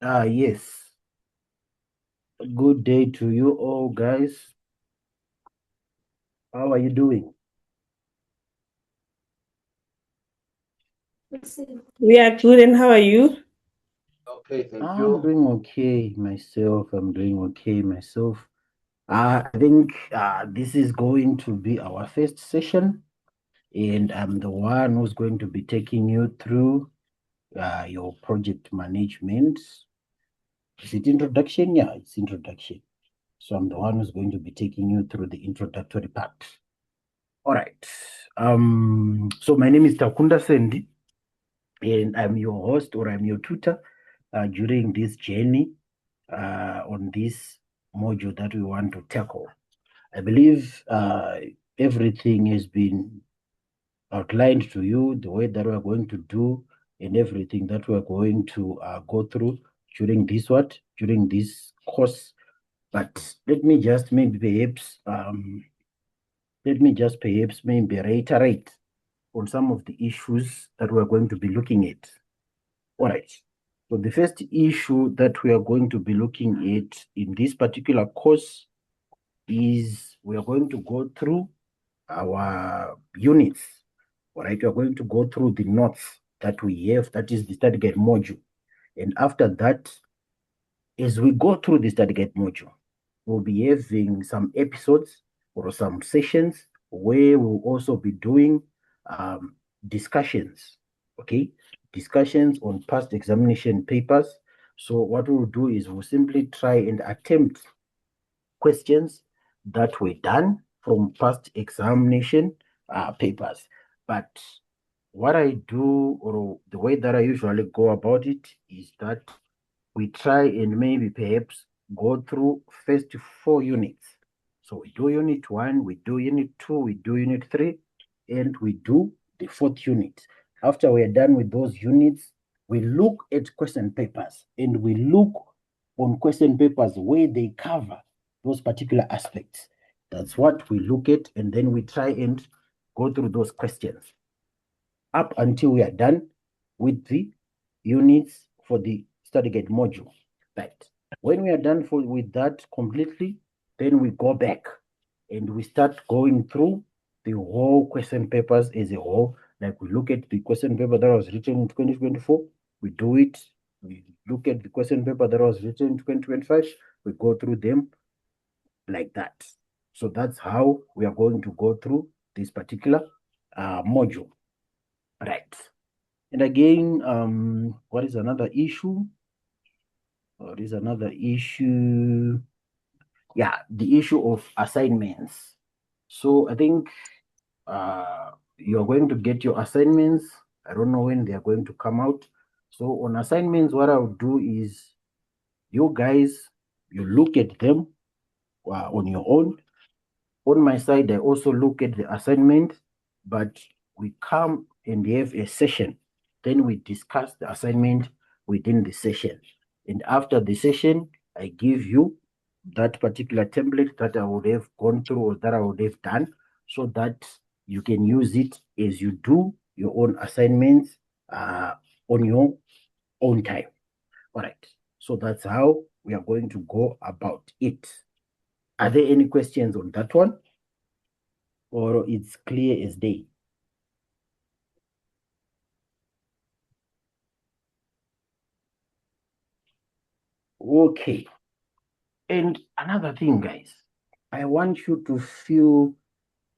Yes. Good day to you all, guys. How are you doing? We are good, and how are you? Okay, thank I'm you. doing okay myself. I'm doing okay myself. I think this is going to be our first session, and I'm the one who's going to be taking you through your project management. Is it introduction? Yeah, it's introduction. So I'm the one who's going to be taking you through the introductory part. All right. So my name is Takunda Sendi, and I'm your host or I'm your tutor during this journey on this module that we want to tackle. I believe everything has been outlined to you, the way that we're going to do and everything that we're going to go through during this course. But let me just maybe reiterate on some of the issues that we're going to be looking at. All right. So the first issue that we are going to be looking at in this particular course is we are going to go through our units. All right. We are going to go through the notes that we have, that is the study guide module. And after that, as we go through the study guide module, we'll be having some episodes or some sessions where we'll also be doing discussions, okay? Discussions on past examination papers. So what we'll do is we'll simply try and attempt questions that were done from past examination papers. But what I do, or the way that I usually go about it, is that we try and maybe perhaps go through first 4 units. So we do unit 1, we do unit 2, we do unit 3, and we do the 4th unit. After we are done with those units, we look at question papers and we look on question papers where they cover those particular aspects. That's what we look at, and then we try and go through those questions up until we are done with the units for the study guide module. But when we are done with that completely, then we go back and we start going through the whole question papers as a whole. Like we look at the question paper that was written in 2024, we do it. We look at the question paper that was written in 2025, we go through them like that. So that's how we are going to go through this particular module. Right. And again, what is another issue? What is another issue? Yeah, the issue of assignments. So I think you're going to get your assignments. I don't know when they are going to come out. So on assignments, what I'll do is you guys, you look at them on your own. On my side, I also look at the assignment, but we come and have a session. Then we discuss the assignment within the session. And after the session, I give you that particular template that I would have gone through or that I would have done so that you can use it as you do your own assignments on your own time. All right. So that's how we are going to go about it. Are there any questions on that one? Or it's clear as day? Okay. And another thing, guys, I want you to feel,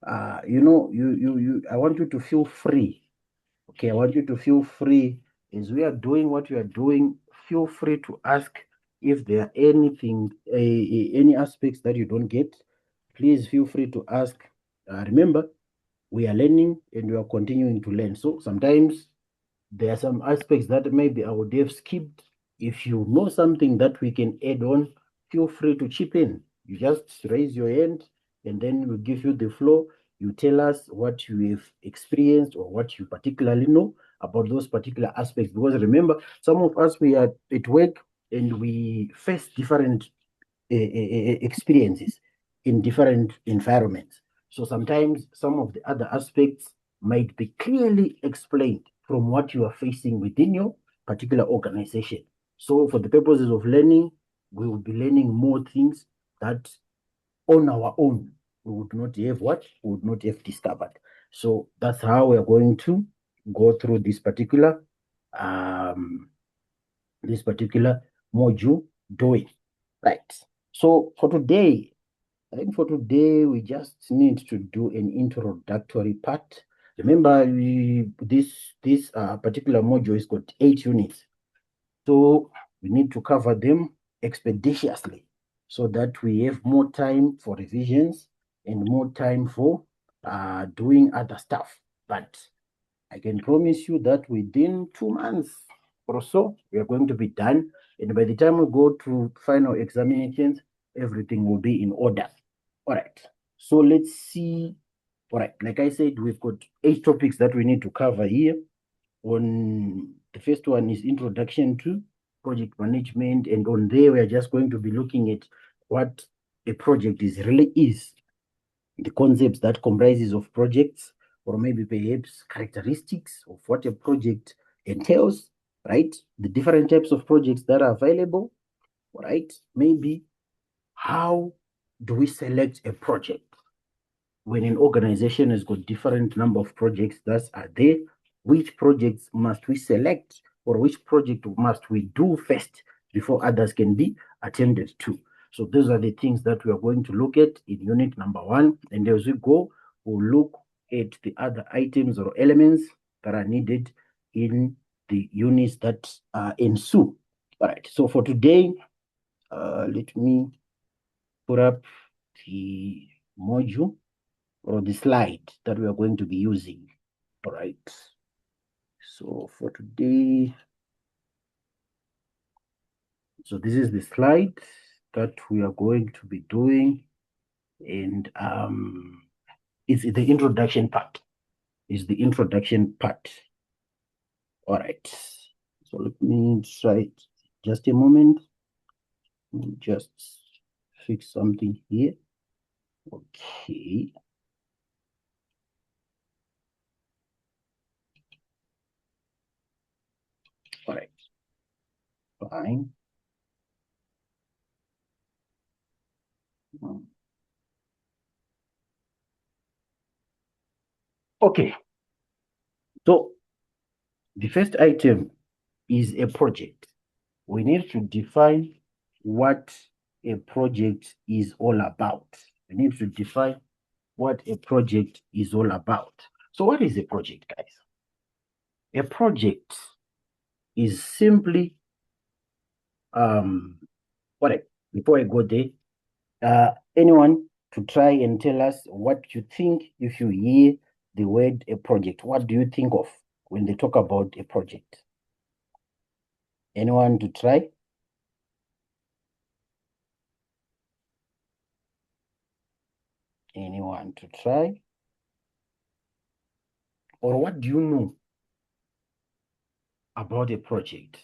I want you to feel free. Okay, I want you to feel free as we are doing what we are doing. Feel free to ask if there are any aspects that you don't get. Please feel free to ask. Remember, we are learning and we are continuing to learn. So sometimes there are some aspects that maybe I would have skipped. If you know something that we can add on, feel free to chip in. You just raise your hand and then we'll give you the floor. You tell us what you have experienced or what you particularly know about those particular aspects. Because remember, some of us, we are at work and we face different experiences in different environments. So sometimes some of the other aspects might be clearly explained from what you are facing within your particular organization. So for the purposes of learning, we will be learning more things that on our own we would not have we would not have discovered. So that's how we are going to go through this particular module doing. Right. So for today, I think for today we just need to do an introductory part. Remember, this particular module has got 8 units. So we need to cover them expeditiously so that we have more time for revisions and more time for doing other stuff. But I can promise you that within 2 months or so, we are going to be done. And by the time we go to final examinations, everything will be in order. All right. So let's see. All right. Like I said, we've got 8 topics that we need to cover here. On the first one is introduction to project management, and on there we are just going to be looking at what a project really is, the concepts that comprises of projects, or maybe perhaps characteristics of what a project entails, right? The different types of projects that are available, right? Maybe how do we select a project when an organization has got different number of projects that are there? Which projects must we select, or which project must we do first before others can be attended to? So those are the things that we are going to look at in unit number 1. And as we go, we'll look at the other items or elements that are needed in the units that ensue. All right, so for today, let me put up the module or the slide that we are going to be using. All right. So for today, so this is the slide that we are going to be doing, and it's the introduction part. Is the introduction part. All right. So let me try it. Just a moment. Just fix something here. Okay. All right. Fine. Okay. So the first item is a project. We need to define what a project is all about. We need to define what a project is all about. So what is a project, guys? A project is simply, before I go there, anyone to try and tell us what you think if you hear the word a project? What do you think of when they talk about a project? Anyone to try? Anyone to try? Or what do you know about a project?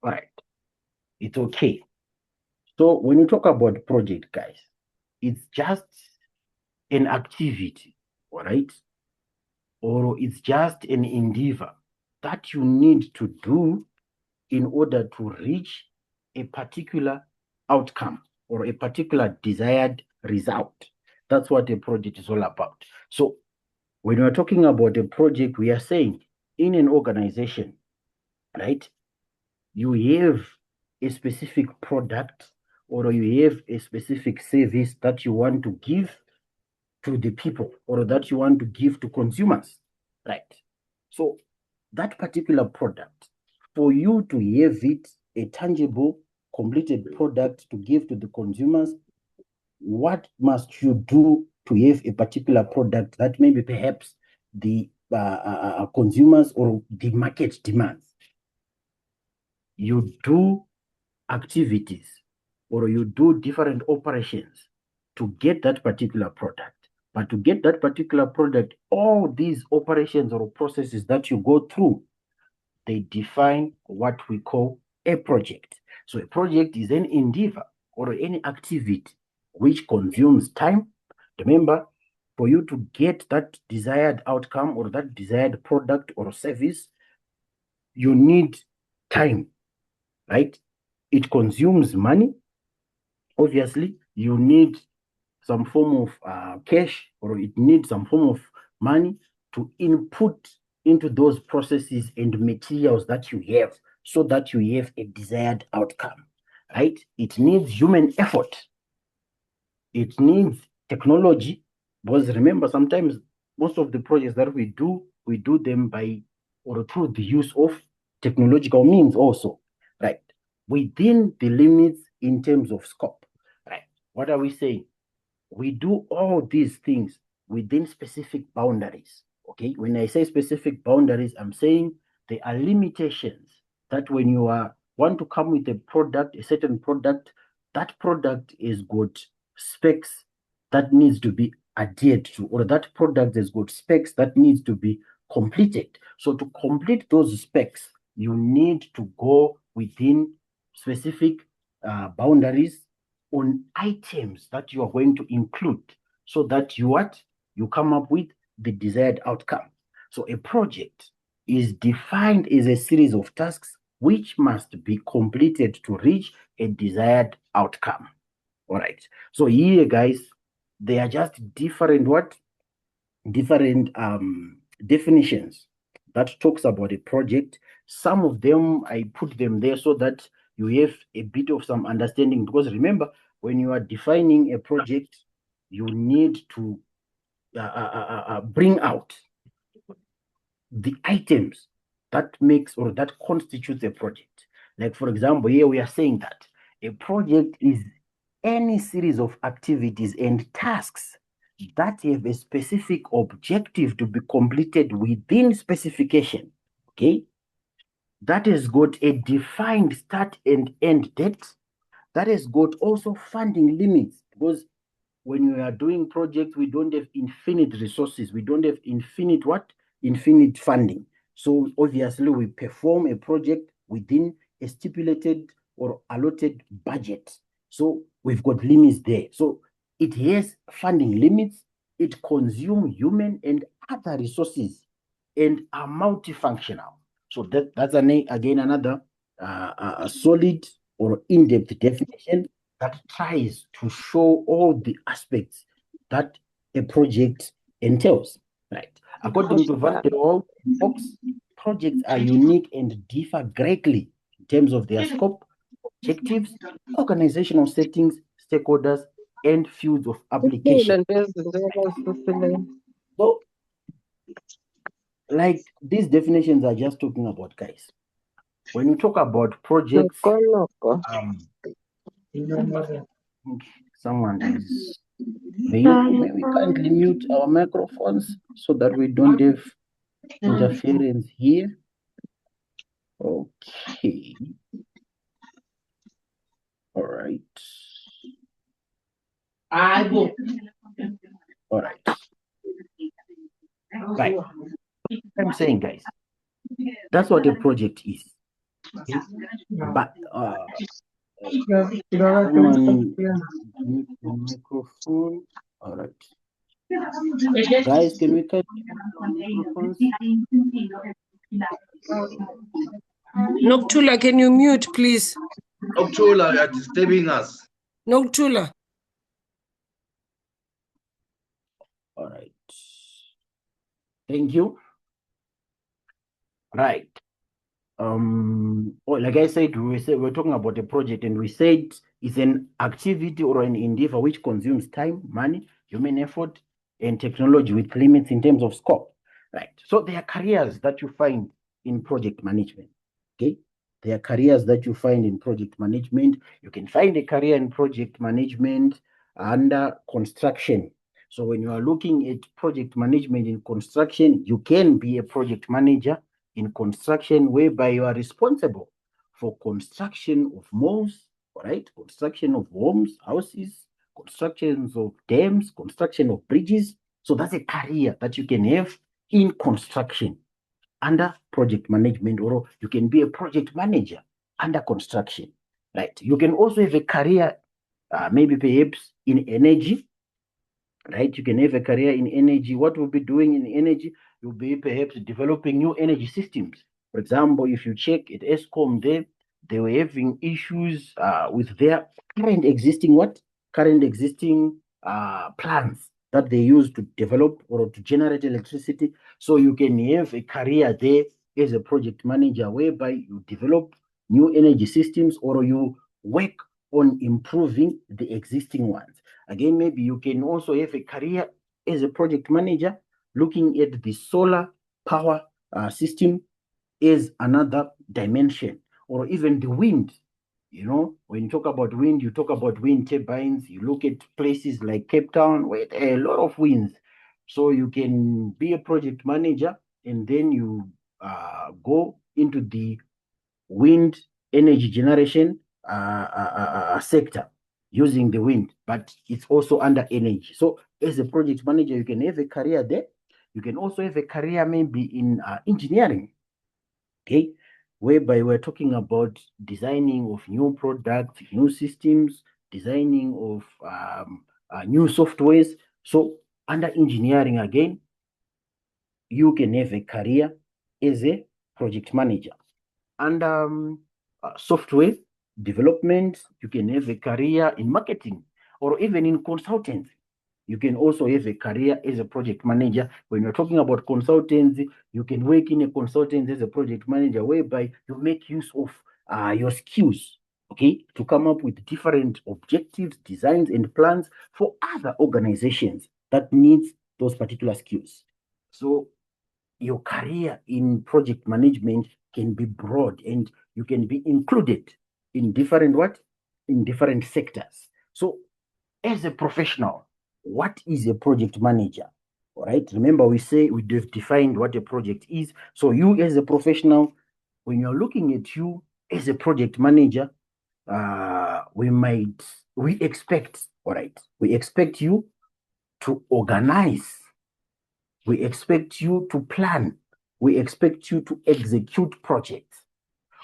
All right, it's okay. So when you talk about project, guys, it's just an activity, all right? Or it's just an endeavor that you need to do in order to reach a particular outcome or a particular desired result. That's what a project is all about. So when we're talking about a project, we are saying in an organization, right, you have a specific product or you have a specific service that you want to give to the people or that you want to give to consumers, right? So that particular product, for you to have it a tangible, completed product to give to the consumers, what must you do to have a particular product that maybe perhaps the consumers or the market demands? You do activities or you do different operations to get that particular product. But to get that particular product, all these operations or processes that you go through, they define what we call a project. So a project is an endeavor or any activity which consumes time. Remember, for you to get that desired outcome or that desired product or service, you need time, right? It consumes money. Obviously, you need some form of cash, or it needs some form of money to input into those processes and materials that you have so that you have a desired outcome, right? It needs human effort. It needs technology, because remember, sometimes most of the projects that we do them by or through the use of technological means also, right? Within the limits in terms of scope, right? What are we saying? We do all these things within specific boundaries. Okay, when I say specific boundaries, I'm saying there are limitations that when you want to come with a certain product, that product is got specs that needs to be adhered to, or that product has got specs that needs to be completed. So to complete those specs, you need to go within specific boundaries on items that you are going to include, so that you come up with the desired outcome. So a project is defined as a series of tasks which must be completed to reach a desired outcome. All right. So here, guys, they are just different definitions that talks about a project. Some of them I put them there so that you have a bit of some understanding, because remember, when you are defining a project, you need to bring out the items that makes or that constitutes a project. Like, for example, here we are saying that a project is any series of activities and tasks that have a specific objective to be completed within specification, okay? That has got a defined start and end date. That has got also funding limits, because when we are doing projects, we don't have infinite resources. We don't have infinite funding. So obviously we perform a project within a stipulated or allotted budget. So we've got limits there. So it has funding limits. It consumes human and other resources and are multifunctional. So that's again another a solid or in-depth definition that tries to show all the aspects that a project entails, right? According to Van der Waal, folks, projects are unique and differ greatly in terms of their scope, objectives, organizational settings, stakeholders, and fields of application. So, like, these definitions are just talking about, guys. When you talk about projects, someone is may we kindly mute our microphones so that we don't have interference here. Okay. All right. All right. Right. I'm saying, guys, that's what a project is. Okay? But someone mute the microphone. All right. Guys, can we cut microphones? Noctula, can you mute, please? Noctula, you are disturbing us. Noctula. All right. Thank you. Right. Like I said, we're talking about a project, and we said it's an activity or an endeavor which consumes time, money, human effort, and technology with limits in terms of scope. Right. So there are careers that you find in project management. Okay. There are careers that you find in project management. You can find a career in project management under construction. So when you are looking at project management in construction, you can be a project manager in construction, whereby you are responsible for construction of malls, right? Construction of homes, houses, constructions of dams, construction of bridges. So that's a career that you can have in construction under project management, or you can be a project manager under construction, right? You can also have a career, maybe perhaps in energy, right? You can have a career in energy. What we'll be doing in energy, you'll be perhaps developing new energy systems. For example, if you check at ESCOM there, they were having issues with their current existing plants that they use to develop or to generate electricity. So you can have a career there as a project manager whereby you develop new energy systems or you work on improving the existing ones. Again, maybe you can also have a career as a project manager looking at the solar power system is another dimension, or even the wind. You know, when you talk about wind, you talk about wind turbines. You look at places like Cape Town where there are a lot of winds. So you can be a project manager and then you go into the wind energy generation sector using the wind, but it's also under energy. So as a project manager, you can have a career there. You can also have a career maybe in engineering, okay, whereby we're talking about designing of new products, new systems, designing of new softwares. So under engineering again, you can have a career as a project manager. And software development, you can have a career in marketing or even in consultancy. You can also have a career as a project manager. When you're talking about consultancy, you can work in a consultancy as a project manager whereby you make use of your skills, okay, to come up with different objectives, designs, and plans for other organizations that needs those particular skills. So your career in project management can be broad and you can be included in different sectors. So as a professional, what is a project manager? All right, remember we've defined what a project is. So you as a professional, when you're looking at you as a project manager, we expect you to organize, we expect you to plan. We expect you to execute projects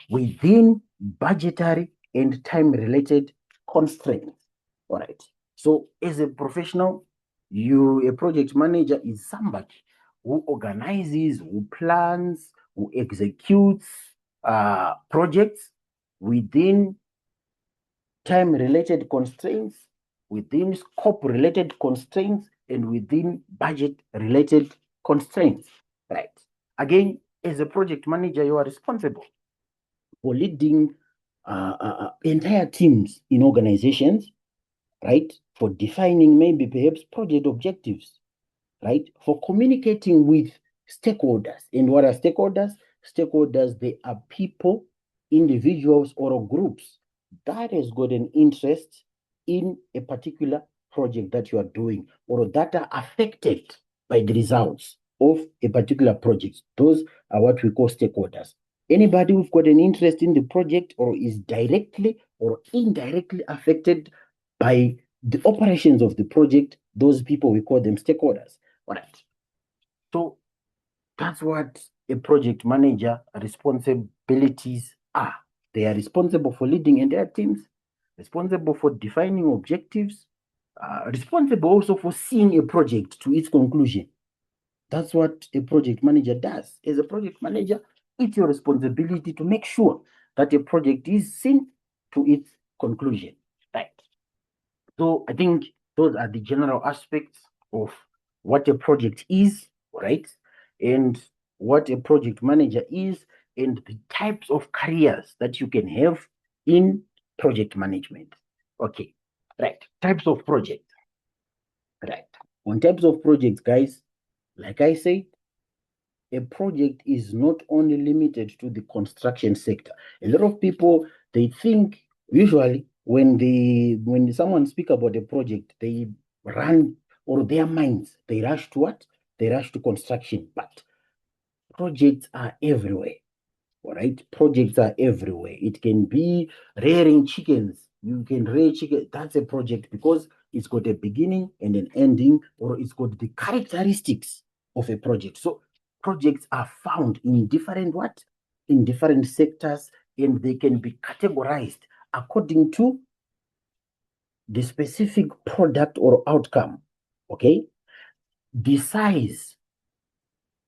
within budgetary and time-related constraints. All right. So as a professional, a project manager is somebody who organizes, who plans, who executes projects within time-related constraints, within scope-related constraints, and within budget-related constraints, right? Again, as a project manager, you are responsible for leading entire teams in organizations, right? For defining maybe perhaps project objectives, right? For communicating with stakeholders. And what are stakeholders? Stakeholders, they are people, individuals, or groups that has got an interest in a particular project that you are doing or that are affected by the results of a particular project. Those are what we call stakeholders. Anybody who's got an interest in the project or is directly or indirectly affected by the operations of the project, those people, we call them stakeholders. All right. So that's what a project manager responsibilities are. They are responsible for leading entire teams, responsible for defining objectives, responsible also for seeing a project to its conclusion. That's what a project manager does. As a project manager, it's your responsibility to make sure that a project is seen to its conclusion. Right. So I think those are the general aspects of what a project is, right? And what a project manager is, and the types of careers that you can have in project management. Okay, right. Types of projects. Right. On types of projects, guys, like I said, a project is not only limited to the construction sector. A lot of people, they think usually when someone speak about a project, they run or their minds, they rush to what? They rush to construction. But projects are everywhere. All right, projects are everywhere. It can be rearing chickens. You can rear chicken. That's a project because it's got a beginning and an ending, or it's got the characteristics of a project. So projects are found in different what? In different sectors, and they can be categorized according to the specific product or outcome. okay? The size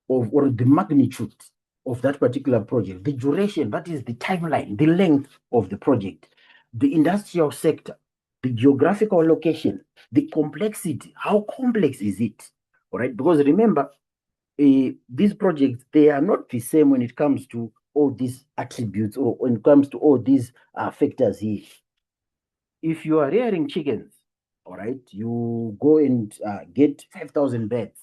of or the magnitude of that particular project, the duration, that is the timeline, the length of the project, the industrial sector, the geographical location, the complexity, how complex is it? All right, because remember, these projects, they are not the same when it comes to all these attributes or when it comes to all these factors here. If you are rearing chickens, all right, you go and get 5,000 beds.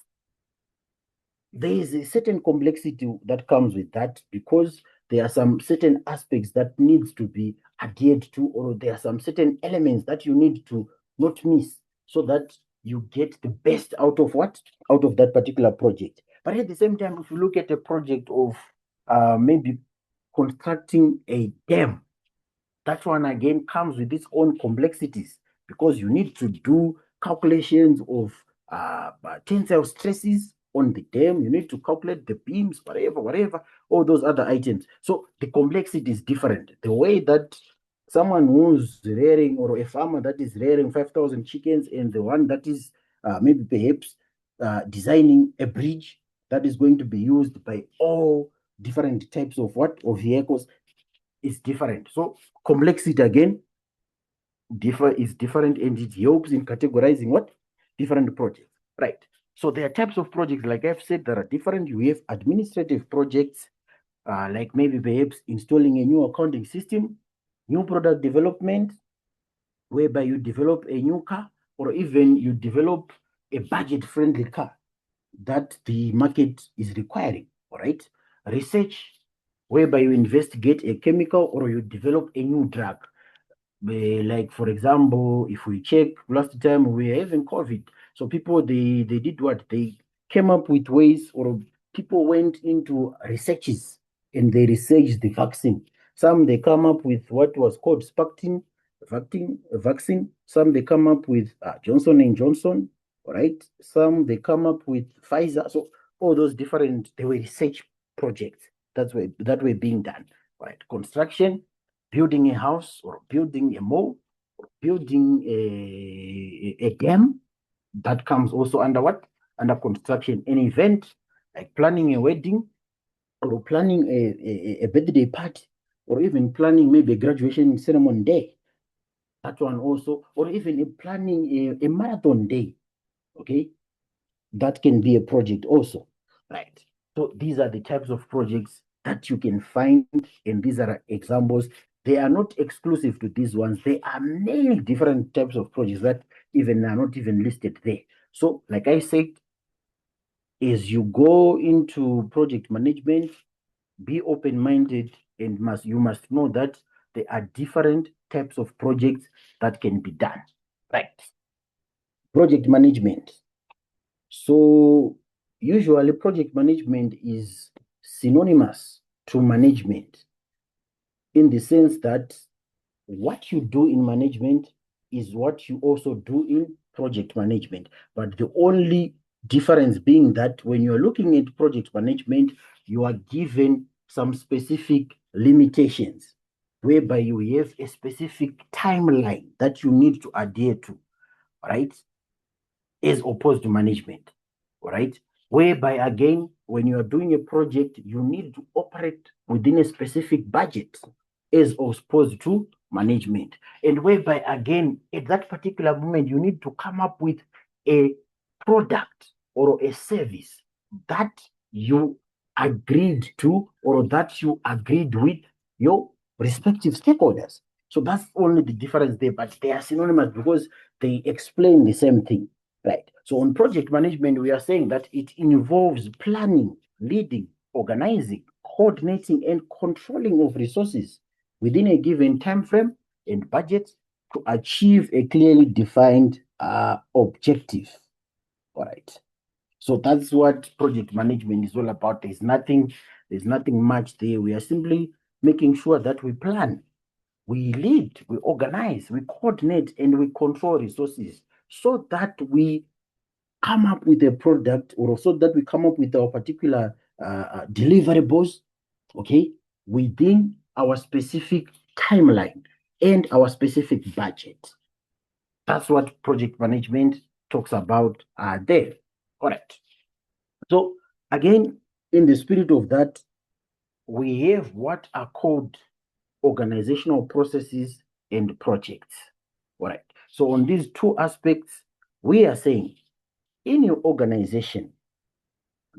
There is a certain complexity that comes with that because there are some certain aspects that needs to be adhered to, or there are some certain elements that you need to not miss so that you get the best out of what? Out of that particular project. But at the same time, if you look at a project of maybe constructing a dam, that one again comes with its own complexities because you need to do calculations of tensile stresses on the dam. You need to calculate the beams, whatever, all those other items. So the complexity is different. The way that someone who's rearing, or a farmer that is rearing 5,000 chickens, and the one that is maybe perhaps designing a bridge that is going to be used by all different types of vehicles is different. So complexity again is different, and it helps in categorizing what? Different projects, right? So there are types of projects, like I've said, that are different. You have administrative projects, like maybe perhaps installing a new accounting system, new product development, whereby you develop a new car, or even you develop a budget-friendly car that the market is requiring, all right? Research, whereby you investigate a chemical or you develop a new drug. Like, for example, if we check last time, we were having COVID. So people, they did what? They came up with ways, or people went into researches and they researched the vaccine. Some they come up with what was called vaccine. Some they come up with Johnson and Johnson, all right? Some they come up with Pfizer. So all those different, they were research projects that were being done, right? Construction, building a house or building a mall or building a dam, that comes also under what? Under construction. An event like planning a wedding, or planning a birthday party, or even planning maybe a graduation ceremony day, that one also, or even planning a marathon day, okay? That can be a project also, right? So these are the types of projects that you can find, and these are examples. They are not exclusive to these ones. There are many different types of projects that even are not even listed there. So, like I said, as you go into project management, be open-minded, and you must know that there are different types of projects that can be done, right? Project management. So usually project management is synonymous to management, in the sense that what you do in management is what you also do in project management. But the only difference being that when you're looking at project management, you are given some specific limitations, whereby you have a specific timeline that you need to adhere to, right? As opposed to management, all right? Whereby, again, when you are doing a project, you need to operate within a specific budget as opposed to management. And whereby, again, at that particular moment, you need to come up with a product or a service that you agreed to, or that you agreed with your respective stakeholders. So that's only the difference there, but they are synonymous because they explain the same thing. Right. So on project management, we are saying that it involves planning, leading, organizing, coordinating, and controlling of resources within a given time frame and budget to achieve a clearly defined objective. All right. So that's what project management is all about. There's nothing much there. We are simply making sure that we plan, we lead, we organize, we coordinate, and we control resources so that we come up with a product, or so that we come up with our particular deliverables, okay, within our specific timeline and our specific budget. That's what project management talks about are there. All right. So again, in the spirit of that, we have what are called organizational processes and projects. All right. So on these two aspects, we are saying in your organization,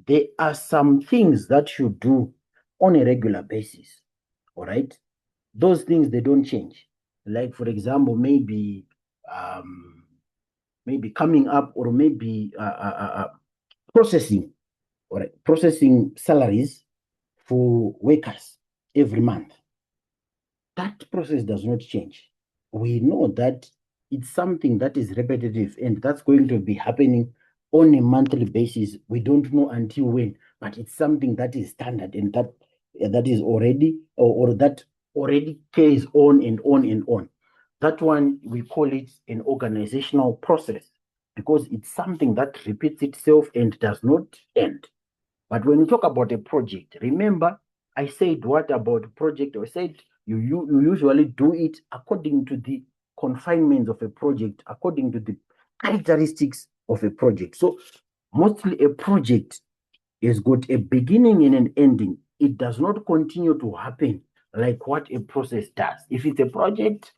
there are some things that you do on a regular basis. All right. Those things, they don't change. Like, for example, maybe coming up, or maybe processing, all right, processing salaries for workers every month. That process does not change. We know that it's something that is repetitive, and that's going to be happening on a monthly basis. We don't know until when, but it's something that is standard, and that is already, or that already carries on and on and on. That one, we call it an organizational process, because it's something that repeats itself and does not end. But when you talk about a project, remember, I said, what about project? I said you usually do it according to the confinements of a project, according to the characteristics of a project. So mostly a project has got a beginning and an ending. It does not continue to happen like what a process does. If it's a project,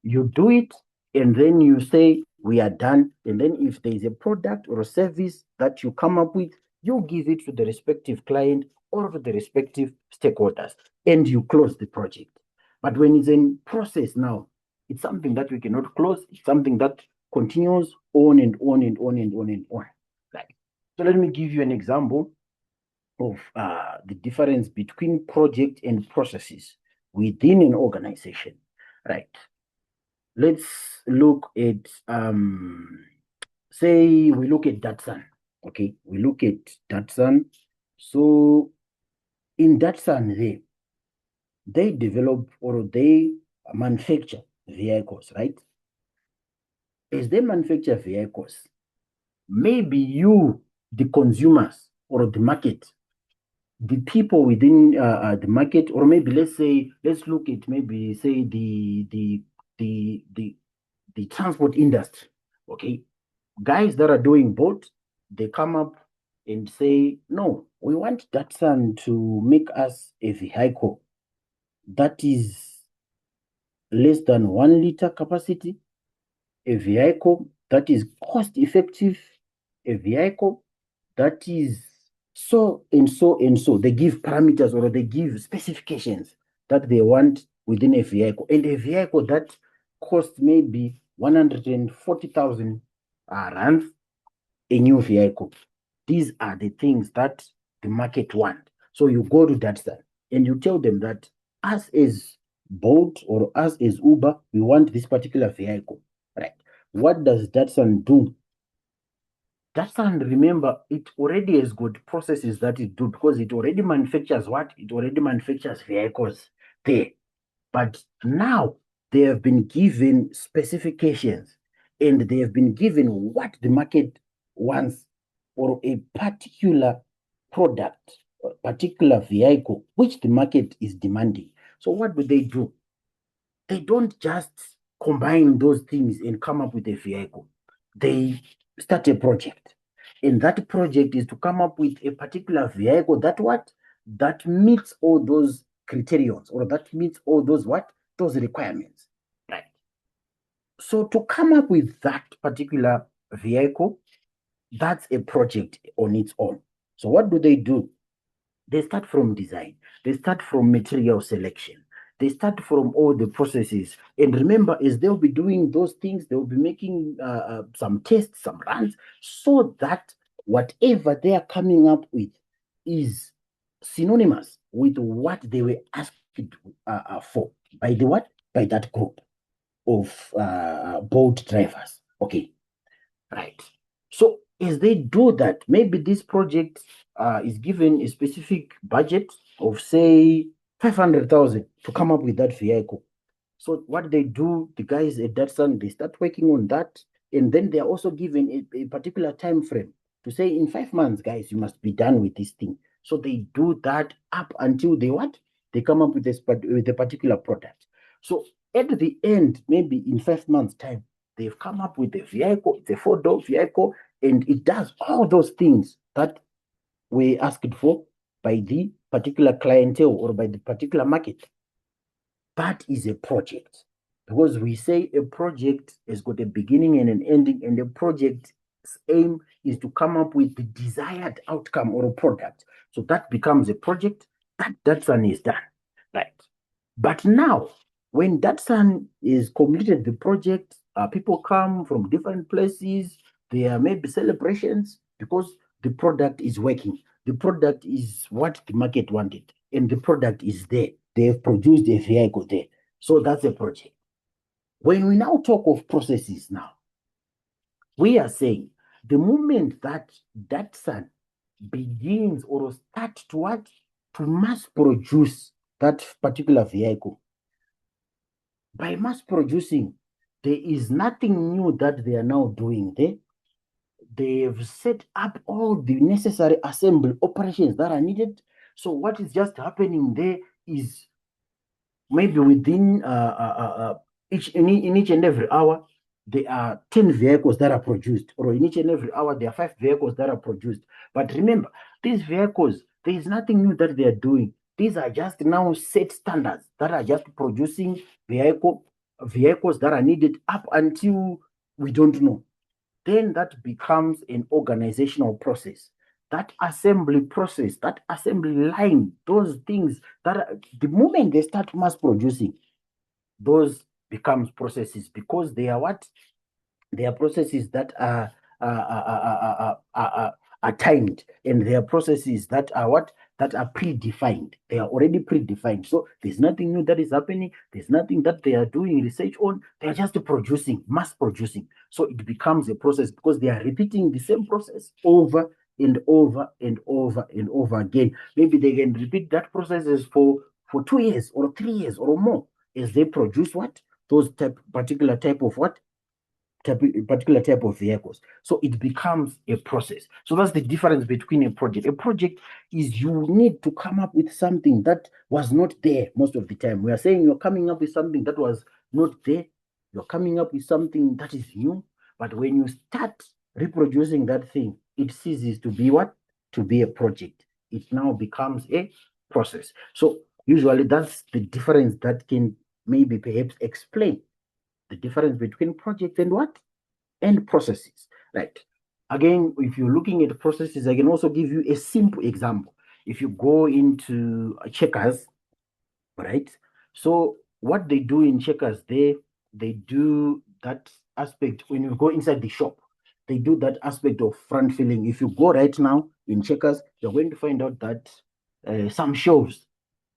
you do it and then you say, we are done. And then if there is a product or a service that you come up with, you give it to the respective client or to the respective stakeholders, and you close the project. But when it's in process now, it's something that we cannot close. It's something that continues on and on and on and on and on. Right. So let me give you an example of the difference between project and processes within an organization. Right. Let's look at, say we look at Datsun. Okay, we look at Datsun. So in Datsun, they develop, or they manufacture vehicles, right? As they manufacture vehicles, maybe you, the consumers or the market, the people within the market, or maybe let's look at, maybe say the transport industry. Okay, guys that are doing both, they come up and say, no, we want Datsun to make us a vehicle that is less than 1 liter capacity, a vehicle that is cost effective, a vehicle that is so and so and so. They give parameters, or they give specifications that they want within a vehicle, and a vehicle that costs maybe 140,000 rands, a new vehicle. These are the things that the market want. So you go to Datsun and you tell them that us as Bolt or us as Uber, we want this particular vehicle, right? What does Datsun do? Datsun, remember, it already has got processes that it do, because it already manufactures what? It already manufactures vehicles there. But now they have been given specifications, and they have been given what the market wants, or a particular product, a particular vehicle, which the market is demanding. So what do? They don't just combine those things and come up with a vehicle. They start a project. And that project is to come up with a particular vehicle that meets all those criterions, or that meets all those those requirements. Right. So to come up with that particular vehicle, that's a project on its own. So what do? They start from design. They start from material selection. They start from all the processes. And remember, as they'll be doing those things, they'll be making some tests, some runs, so that whatever they are coming up with is synonymous with what they were asked for by the what? By that group of boat drivers. Okay, right. So as they do that, maybe this project is given a specific budget of, say, 500,000 to come up with that vehicle. So what they do, the guys at Datsun, they start working on that, and then they are also given a particular time frame to say, in 5 months, guys, you must be done with this thing. So they do that up until they what? They come up with a particular product. So at the end, maybe in 5 months' time, they've come up with a vehicle, it's a 4-door vehicle, and it does all those things that were asked for by the particular clientele or by the particular market. That is a project. Because we say a project has got a beginning and an ending, and the project's aim is to come up with the desired outcome or a product. So that becomes a project. That one is done. Right. But now, when that one is completed, the project, people come from different places. There may be celebrations because the product is working. The product is what the market wanted, and the product is there. They have produced a vehicle there. So that's a project. When we now talk of processes now, we are saying the moment that that son begins or starts to what? To mass produce that particular vehicle. By mass producing, there is nothing new that they are now doing there. They have set up all the necessary assembly operations that are needed. So what is just happening there is maybe within in each and every hour, there are 10 vehicles that are produced, or in each and every hour, there are 5 vehicles that are produced. But remember, these vehicles, there is nothing new that they are doing. These are just now set standards that are just producing vehicles that are needed up until we don't know. Then that becomes an organizational process. That assembly process, that assembly line, those things that are, the moment they start mass producing, those becomes processes because they are what? They are processes that are timed, and they are processes that are what? That are predefined. They are already predefined. So there's nothing new that is happening. There's nothing that they are doing research on. They are just producing, mass producing. So it becomes a process because they are repeating the same process over and over and over and over again. Maybe they can repeat that processes for 2 years or 3 years or more as they produce what? Those particular type of what? Particular type of vehicles. So it becomes a process. So that's the difference between a project. A project is you need to come up with something that was not there most of the time. We are saying you're coming up with something that was not there. You're coming up with something that is new. But when you start reproducing that thing, it ceases to be what? To be a project. It now becomes a process. So usually that's the difference that can maybe perhaps explain the difference between projects and what? And processes, right? Again, if you're looking at processes, I can also give you a simple example. If you go into Checkers, right? So what they do in Checkers, they do that aspect when you go inside the shop. They do that aspect of front filling. If you go right now in Checkers, you're going to find out that some shelves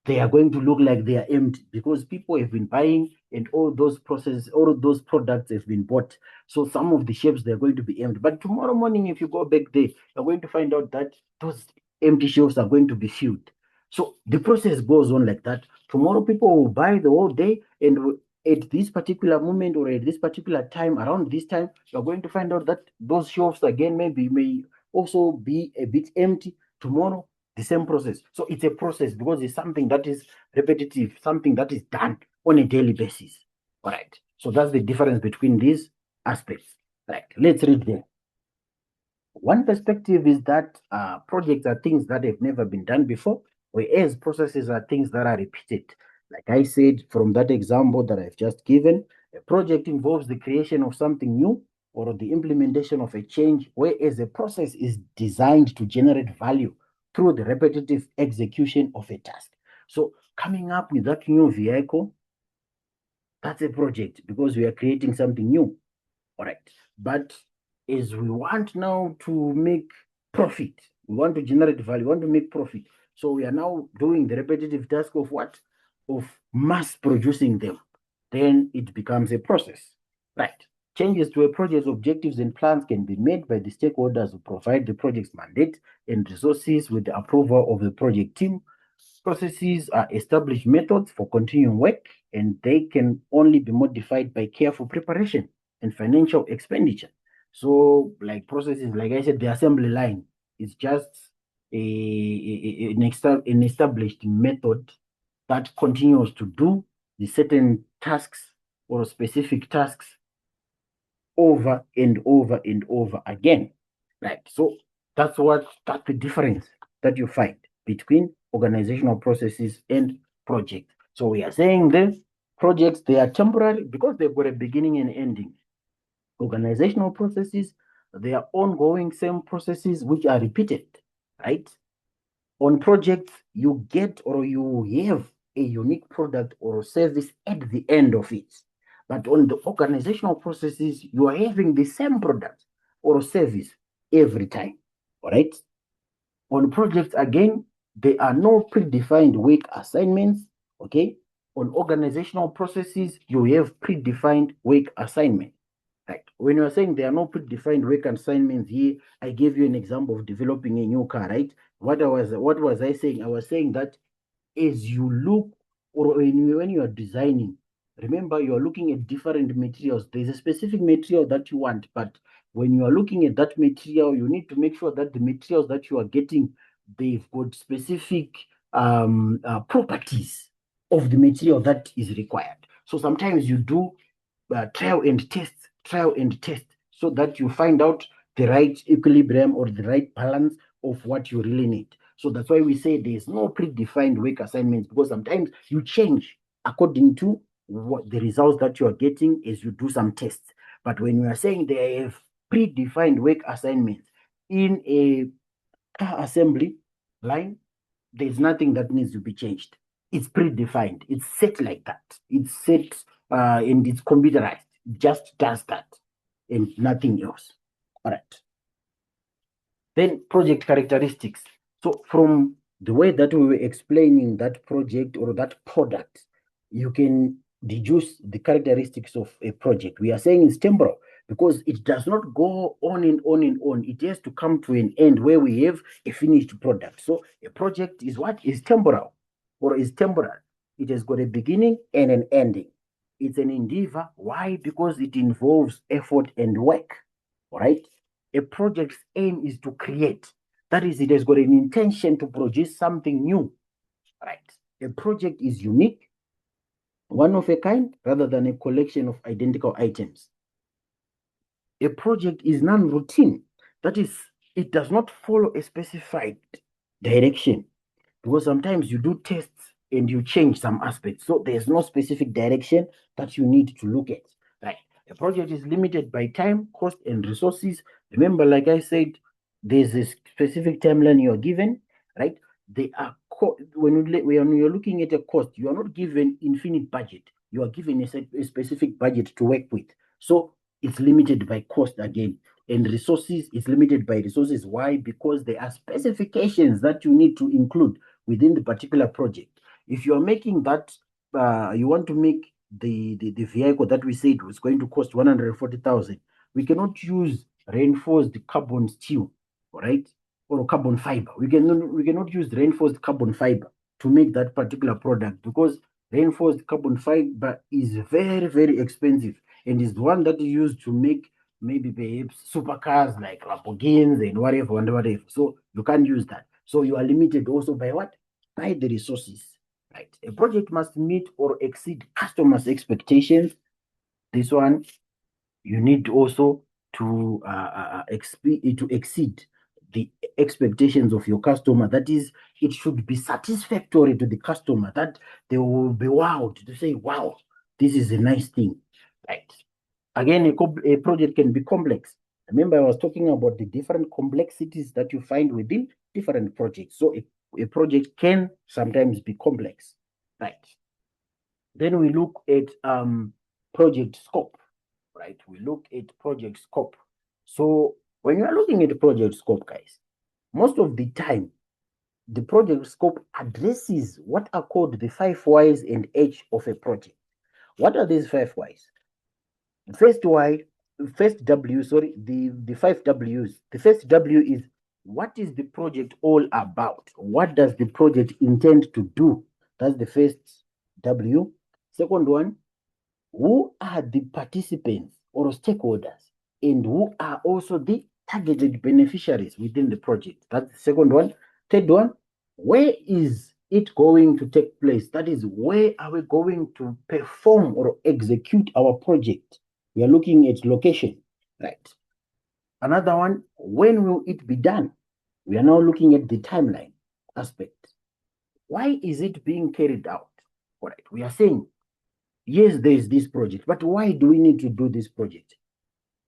they are going to look like they are empty because people have been buying and all those processes, all of those products have been bought. So some of the shelves they're going to be empty. But tomorrow morning, if you go back there, you're going to find out that those empty shelves are going to be filled. So the process goes on like that. Tomorrow, people will buy the whole day, and at this particular moment or at this particular time, around this time, you're going to find out that those shelves again maybe may also be a bit empty. Tomorrow, the same process. So it's a process because it's something that is repetitive, something that is done on a daily basis. All right. So that's the difference between these aspects. Right. Let's read there. One perspective is that projects are things that have never been done before, whereas processes are things that are repeated. Like I said, from that example that I've just given, a project involves the creation of something new or the implementation of a change, whereas a process is designed to generate value through the repetitive execution of a task. So coming up with that new vehicle, that's a project because we are creating something new. All right. But as we want now to make profit, we want to generate value, we want to make profit. So we are now doing the repetitive task of what? Of mass producing them. Then it becomes a process. Right. Changes to a project's objectives and plans can be made by the stakeholders who provide the project's mandate and resources with the approval of the project team. Processes are established methods for continuing work, and they can only be modified by careful preparation and financial expenditure. So, like processes, like I said, the assembly line is just an established method that continues to do the certain tasks or specific tasks over and over and over again. Right. So that's the difference that you find between organizational processes and projects. So we are saying the projects, they are temporary because they've got a beginning and ending. Organizational processes, they are ongoing same processes which are repeated, right? On projects, you get or you have a unique product or service at the end of it. But on the organizational processes, you are having the same product or service every time. All right. On projects, again, there are no predefined work assignments. Okay. On organizational processes, you have predefined work assignment. Right. When you are saying there are no predefined work assignments here, I gave you an example of developing a new car, right? What was I saying? I was saying that as you look or when you are designing, remember you are looking at different materials. There's a specific material that you want, but when you are looking at that material, you need to make sure that the materials that you are getting, they've got specific properties of the material that is required. So sometimes you do trial and test, so that you find out the right equilibrium or the right balance of what you really need. So that's why we say there's no predefined work assignments, because sometimes you change according to what the results that you are getting as you do some tests. But when you are saying they have predefined work assignments in a car assembly line, there's nothing that needs to be changed. It's predefined. It's set like that. It's set and it's computerized. It just does that and nothing else. All right. Then project characteristics. So from the way that we were explaining that project or that product, you can deduce the characteristics of a project. We are saying it's temporal because it does not go on and on and on. It has to come to an end where we have a finished product. So a project is what is temporal or is temporal. It has got a beginning and an ending. It's an endeavor. Why? Because it involves effort and work. All right. A project's aim is to create. That is, it has got an intention to produce something new. Right. A project is unique, one of a kind, rather than a collection of identical items. A project is non-routine. That is, it does not follow a specified direction, because sometimes you do tests and you change some aspects. So there's no specific direction that you need to look at. Right. A project is limited by time, cost, and resources. Remember, like I said, there's a specific timeline you're given, right? They are when you're looking at a cost, you are not given infinite budget. You are given a specific budget to work with. So it's limited by cost again. And resources is limited by resources. Why? Because there are specifications that you need to include within the particular project. If you are making that, you want to make the vehicle that we said was going to cost 140,000, we cannot use reinforced carbon steel, right? Or carbon fiber. We cannot use reinforced carbon fiber to make that particular product, because reinforced carbon fiber is very, very expensive and is the one that is used to make maybe perhaps supercars like Lamborghinis and whatever. So you can't use that. So you are limited also by what? By the resources. Right. A project must meet or exceed customers' expectations. This one, you need also to exceed the expectations of your customer. That is, it should be satisfactory to the customer, that they will be wowed to say, wow, this is a nice thing. Right. Again, a project can be complex. Remember, I was talking about the different complexities that you find within different projects. So a project can sometimes be complex. Right. Then we look at project scope. Right. We look at project scope. So when you are looking at the project scope, guys, most of the time, the project scope addresses what are called the 5 Whys and H of a project. What are these 5 Whys? First Y, first W, sorry, the 5 W's. The first W is, what is the project all about? What does the project intend to do? That's the first W. Second one, who are the participants or stakeholders, and who are also the targeted beneficiaries within the project? That's the second one. Third one, where is it going to take place? That is, where are we going to perform or execute our project? We are looking at location. right? Another one, when will it be done? We are now looking at the timeline aspect. Why is it being carried out? All right, we are saying, yes, there is this project, but why do we need to do this project?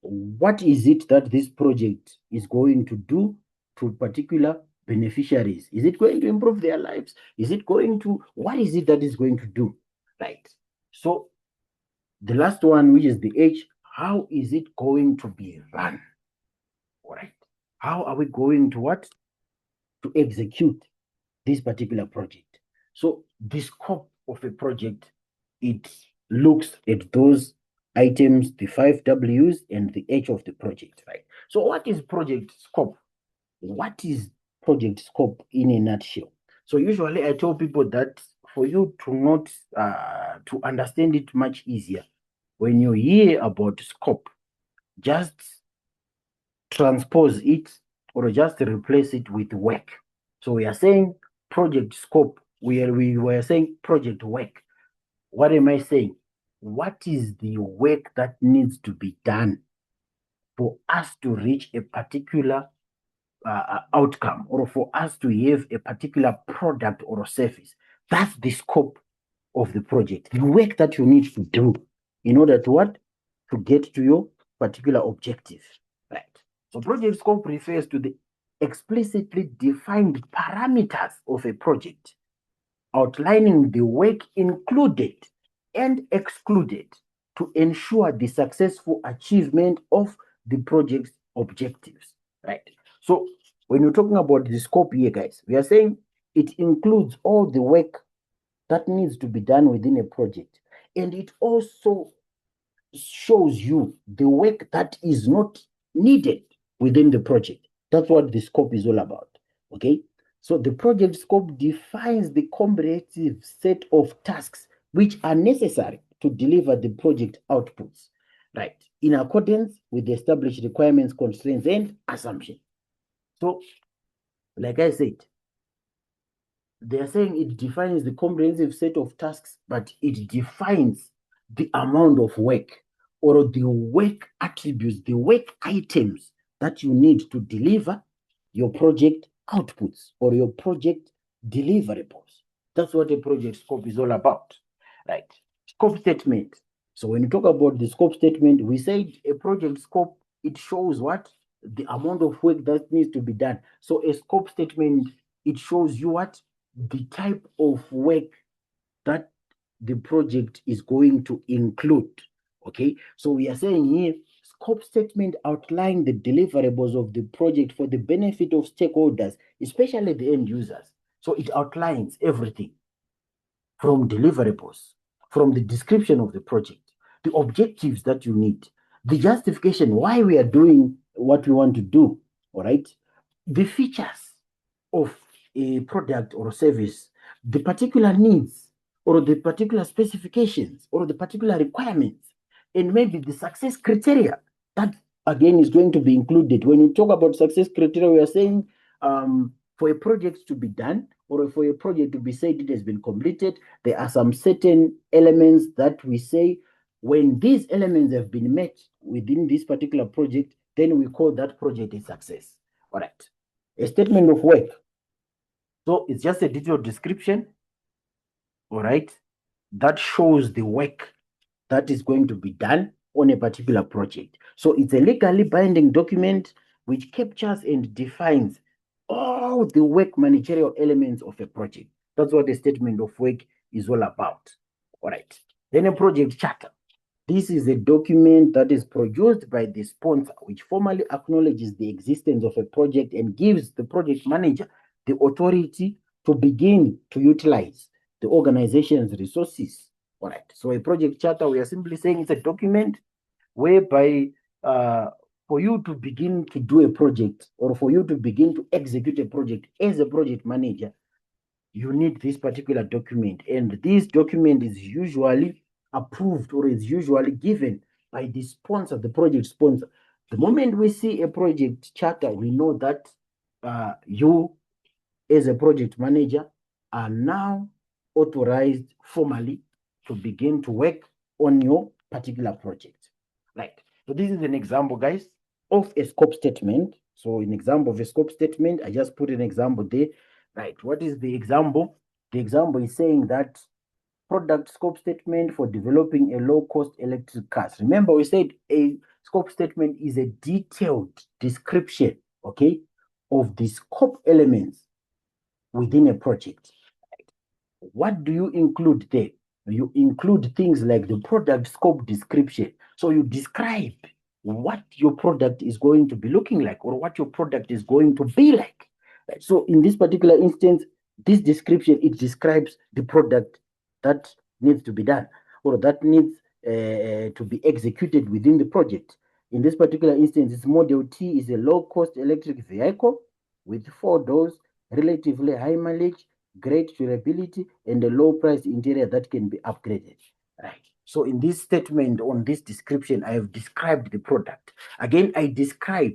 What is it that this project is going to do to particular beneficiaries? Is it going to improve their lives? Is it going to, what is it that is going to do? Right. So the last one, which is the H, how is it going to be run? All right. How are we going to what? To execute this particular project. So the scope of a project, it looks at those items, the 5 W's and the H of the project, right? So what is project scope? What is project scope in a nutshell? So usually I tell people that for you to not, to understand it much easier, when you hear about scope, just transpose it or just replace it with work. So we are saying project scope, we were saying project work. What am I saying? What is the work that needs to be done for us to reach a particular outcome, or for us to have a particular product or a service? That's the scope of the project, the work that you need to do in order to what? To get to your particular objective, right? So project scope refers to the explicitly defined parameters of a project, outlining the work included and excluded to ensure the successful achievement of the project's objectives, right? So when you're talking about the scope here, guys, we are saying it includes all the work that needs to be done within a project. And it also shows you the work that is not needed within the project. That's what the scope is all about. Okay. So the project scope defines the comprehensive set of tasks which are necessary to deliver the project outputs, right? In accordance with the established requirements, constraints, and assumptions. So, like I said, they are saying it defines the comprehensive set of tasks, but it defines the amount of work or the work attributes, the work items that you need to deliver your project outputs or your project deliverables. That's what a project scope is all about, right? Scope statement. So when you talk about the scope statement, we said a project scope, it shows what? The amount of work that needs to be done. So a scope statement, it shows you what? The type of work that the project is going to include. Okay, so we are saying here, scope statement outline the deliverables of the project for the benefit of stakeholders, especially the end users. So it outlines everything from deliverables, from the description of the project, the objectives that you need, the justification why we are doing what we want to do, all right? The features of a product or service, the particular needs or the particular specifications or the particular requirements, and maybe the success criteria that again is going to be included. When we talk about success criteria, we are saying for a project to be done or for a project to be said it has been completed, there are some certain elements that we say when these elements have been met within this particular project, then we call that project a success. All right. A statement of work. So it's just a detailed description, all right, that shows the work that is going to be done on a particular project. So it's a legally binding document which captures and defines all the work managerial elements of a project. That's what a statement of work is all about. All right. Then a project charter. This is a document that is produced by the sponsor, which formally acknowledges the existence of a project and gives the project manager the authority to begin to utilize the organization's resources. All right. So a project charter, we are simply saying it's a document whereby for you to begin to do a project or for you to begin to execute a project as a project manager, you need this particular document. And this document is usually approved or is usually given by the sponsor, the project sponsor. The moment we see a project charter, we know that you, as a project manager, are now authorized formally to begin to work on your particular project. Right. So this is an example, guys, of a scope statement. So an example of a scope statement, I just put an example there. Right, what is the example? The example is saying that product scope statement for developing a low-cost electric cars. Remember, we said a scope statement is a detailed description, okay, of the scope elements within a project. What do you include there? You include things like the product scope description. So you describe what your product is going to be looking like or what your product is going to be like. So in this particular instance, this description, it describes the product that needs to be done or that needs to be executed within the project. In this particular instance, this Model T is a low-cost electric vehicle with 4 doors, relatively high mileage, great durability, and a low price interior that can be upgraded. Right. So in this statement, on this description, I have described the product. Again, I describe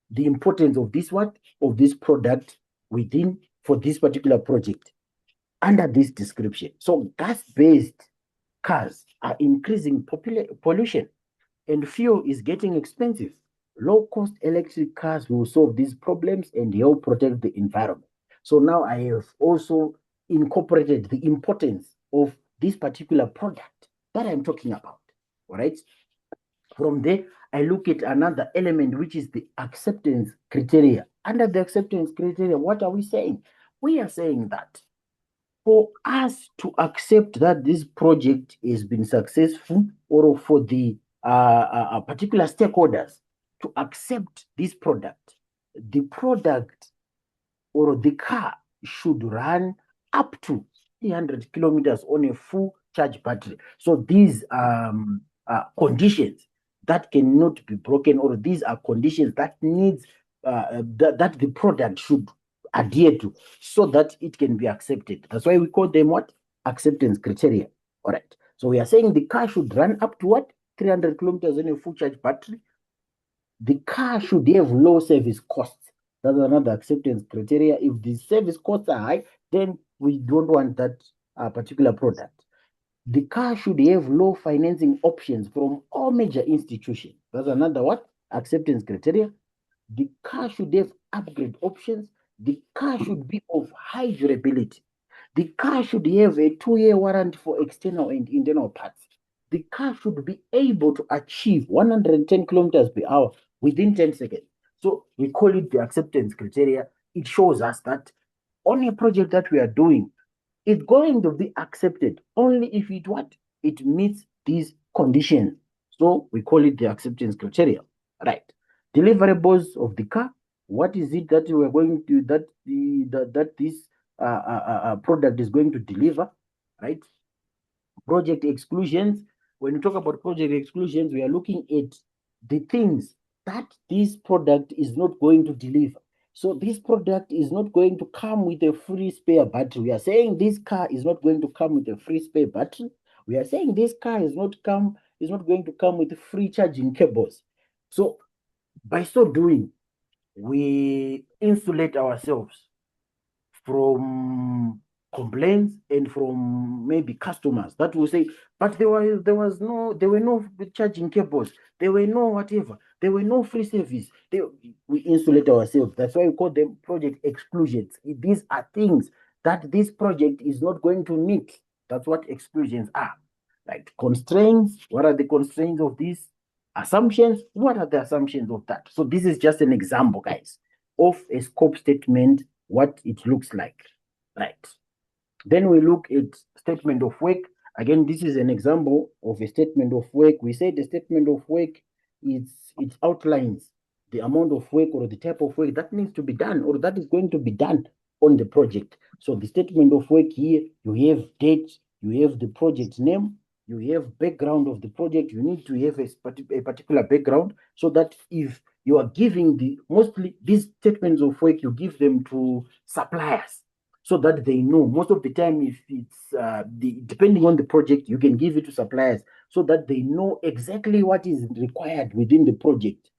the importance of this product within for this particular project under this description. So gas-based cars are increasing pollution and fuel is getting expensive. Low-cost electric cars will solve these problems and help protect the environment. So now I have also incorporated the importance of this particular product that I'm talking about. All right. From there, I look at another element, which is the acceptance criteria. Under the acceptance criteria, what are we saying? We are saying that for us to accept that this project has been successful, or for the particular stakeholders to accept this product, the product or the car should run up to 300 kilometers on a full charge battery. So these conditions that cannot be broken, or these are conditions that needs that the product should adhere to so that it can be accepted. That's why we call them what? Acceptance criteria. All right. So we are saying the car should run up to what? 300 kilometers on a full charge battery. The car should have low service costs. That's another acceptance criteria. If the service costs are high, then we don't want that particular product. The car should have low financing options from all major institutions. That's another what? Acceptance criteria. The car should have upgrade options. The car should be of high durability. The car should have a 2-year warranty for external and internal parts. The car should be able to achieve 110 kilometers per hour within 10 seconds. So we call it the acceptance criteria. It shows us that on a project that we are doing, it's going to be accepted only if it meets these conditions. So we call it the acceptance criteria. Right. Deliverables of the car. What is it that we are going to that this product is going to deliver? Right. Project exclusions. When we talk about project exclusions, we are looking at the things that this product is not going to deliver. So this product is not going to come with a free spare battery. We are saying this car is not going to come with a free spare battery. We are saying this car is not going to come with free charging cables. So by so doing, we insulate ourselves from complaints and from maybe customers that will say, but there were no charging cables, there were no whatever, there were no free service. We insulate ourselves. That's why we call them project exclusions. These are things that this project is not going to meet. That's what exclusions are. Like constraints. What are the constraints of these? Assumptions. What are the assumptions of that? So this is just an example, guys, of a scope statement, what it looks like. Right. Then we look at statement of work. Again, this is an example of a statement of work. We say the statement of work it outlines the amount of work or the type of work that needs to be done or that is going to be done on the project. So the statement of work here, you have date, you have the project name, you have background of the project. You need to have a particular background so that if you are giving mostly these statements of work, you give them to suppliers so that they know. Most of the time, if it's depending on the project, you can give it to suppliers so that they know exactly what is required within the project.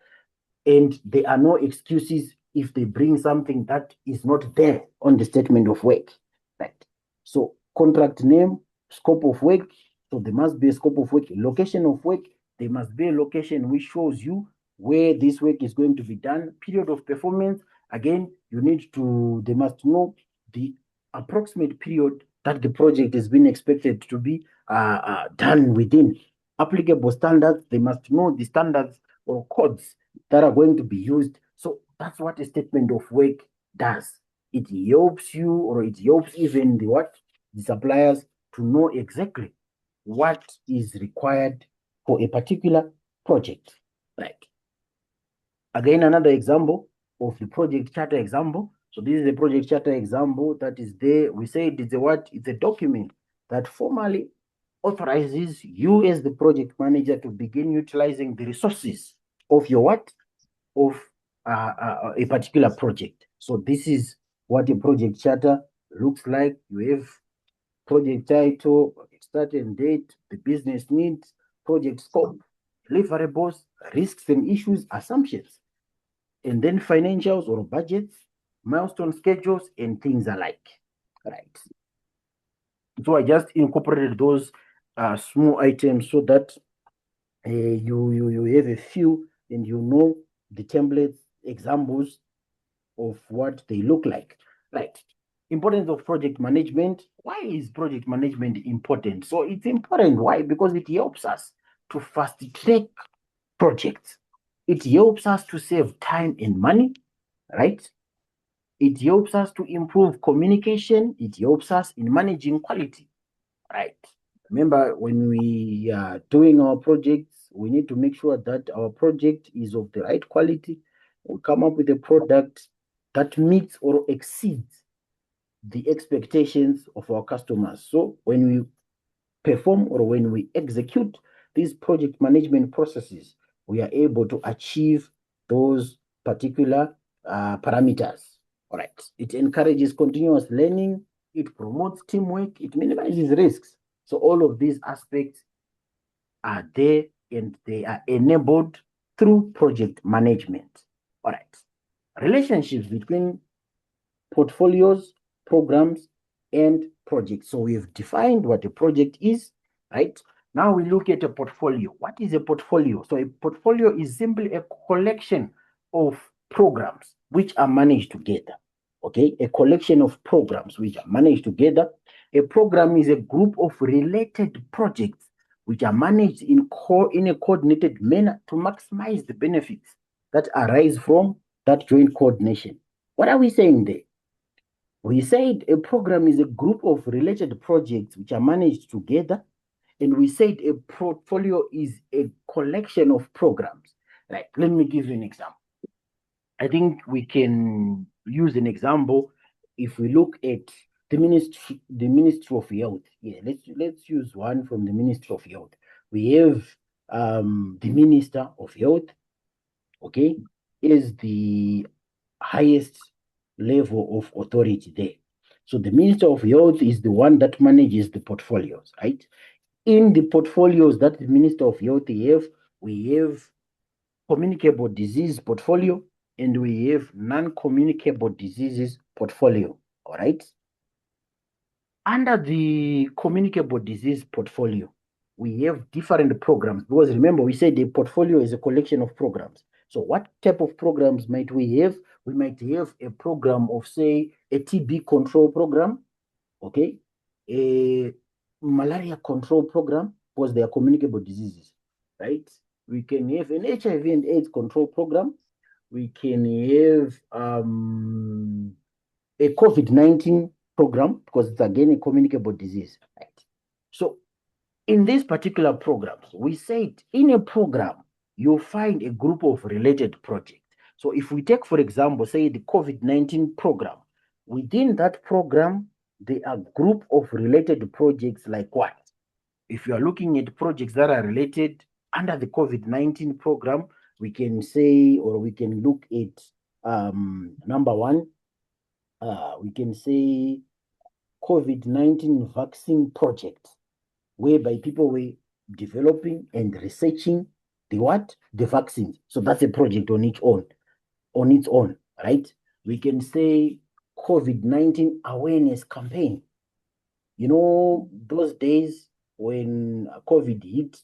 And there are no excuses if they bring something that is not there on the statement of work. Right. So contract name, scope of work. So there must be a scope of work, location of work, There must be a location which shows you where this work is going to be done. Period of performance, again, they must know the approximate period that the project is being expected to be done within. Applicable standards, they must know the standards or codes that are going to be used. So that's what a statement of work does. It helps you, or it helps even the suppliers to know exactly what is required for a particular project. Right. Again, another example of the project charter example. So this is a project charter example that is there. We say it's a document that formally authorizes you as the project manager to begin utilizing the resources of your a particular project. So this is what a project charter looks like. You have project title, start and date, the business needs, project scope, deliverables, risks and issues, assumptions, and then financials or budgets, milestone schedules, and things alike. Right. So I just incorporated those small items so that you have a few and you know the templates, examples of what they look like. Right. Importance of project management. Why is project management important? So it's important. Why? Because it helps us to fast track projects. It helps us to save time and money, right? It helps us to improve communication. It helps us in managing quality, right? Remember, when we are doing our projects, we need to make sure that our project is of the right quality. We come up with a product that meets or exceeds the expectations of our customers. So when we perform or when we execute these project management processes, we are able to achieve those particular parameters. All right. It encourages continuous learning. It promotes teamwork. It minimizes risks. So all of these aspects are there and they are enabled through project management. All right. Relationships between portfolios, programs, and projects. So we've defined what a project is, right? Now we look at a portfolio. What is a portfolio? So a portfolio is simply a collection of programs which are managed together. Okay, a collection of programs which are managed together. A program is a group of related projects which are managed in a coordinated manner to maximize the benefits that arise from that joint coordination. What are we saying there? We said a program is a group of related projects which are managed together, and we said a portfolio is a collection of programs. Right, let me give you an example. I think we can use an example if we look at the Ministry of Health. Yeah, let's use one from the Ministry of Health. We have the Minister of Health, okay, is the highest level of authority there. So the Minister of Health is the one that manages the portfolios, right? In the portfolios that the Minister of Health have, we have communicable disease portfolio and we have non-communicable diseases portfolio, all right? Under the communicable disease portfolio, we have different programs because remember we said the portfolio is a collection of programs. So what type of programs might we have? We might have a program of, say, a TB control program, okay? A malaria control program, because they are communicable diseases, right? We can have an HIV and AIDS control program. We can have a COVID-19 program, because it's again a communicable disease, right? So in these particular programs, we said in a program, you'll find a group of related projects. So if we take, for example, say the COVID-19 program, within that program, there are group of related projects like what? If you are looking at projects that are related under the COVID-19 program, we can say, or we can look at number one, we can say COVID-19 vaccine project, whereby people were developing and researching the vaccines. So that's a project on its own, right? We can say COVID-19 awareness campaign. You know, those days when COVID hit,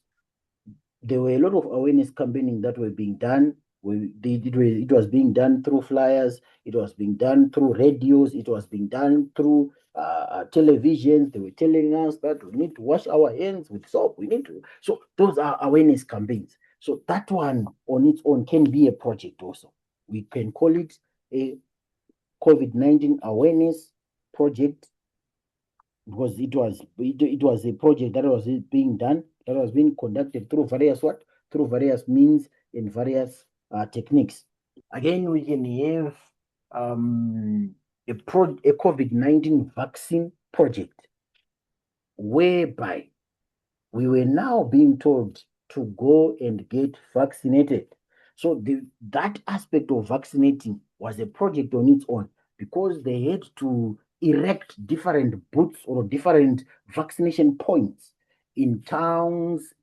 there were a lot of awareness campaigning that were being done. It was being done through flyers, it was being done through radios, it was being done through television. They were telling us that we need to wash our hands with soap. So those are awareness campaigns. So that one on its own can be a project also. We can call it a COVID-19 awareness project, because it was a project that was being done, that was being conducted through various means and various techniques. Again, we can have a COVID-19 vaccine project, whereby we were now being told to go and get vaccinated. So that aspect of vaccinating was a project on its own, because they had to erect different booths or different vaccination points in towns,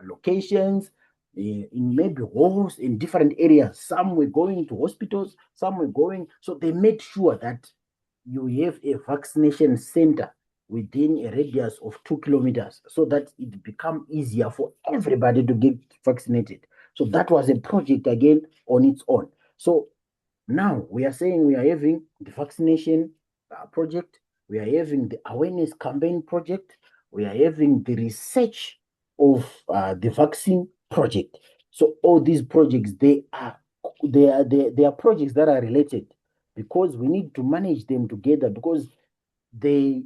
locations, in maybe halls in different areas. Some were going to hospitals, some were going. So they made sure that you have a vaccination center within a radius of 2 kilometers, so that it become easier for everybody to get vaccinated. So that was a project again on its own. So now we are saying we are having the vaccination project, we are having the awareness campaign project, we are having the research of the vaccine project. So all these projects, they are projects that are related, because we need to manage them together, because there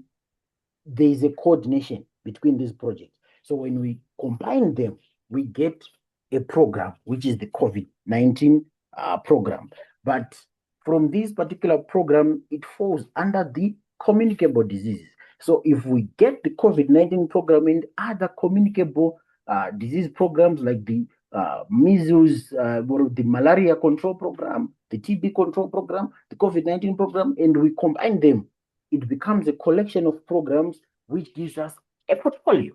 is a coordination between these projects. So when we combine them, we get a program, which is the COVID-19 program. But from this particular program, it falls under the communicable diseases. So if we get the COVID-19 program and other communicable disease programs, like the measles, or the malaria control program, the TB control program, the COVID-19 program, and we combine them, it becomes a collection of programs which gives us a portfolio.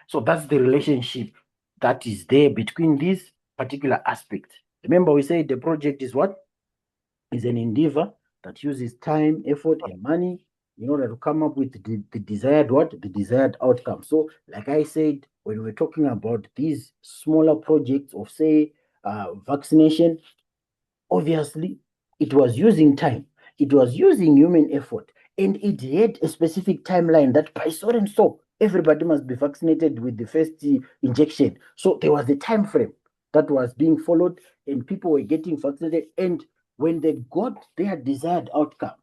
So that's the relationship that is there between these particular aspects. Remember, we said the project is what? Is an endeavor that uses time, effort, and money in order to come up with the desired what? The desired outcome. So, like I said, when we're talking about these smaller projects of, say, vaccination, obviously, it was using time, it was using human effort, and it had a specific timeline that by so and so, everybody must be vaccinated with the first injection. So there was a time frame that was being followed, and people were getting vaccinated. And when they got their desired outcome,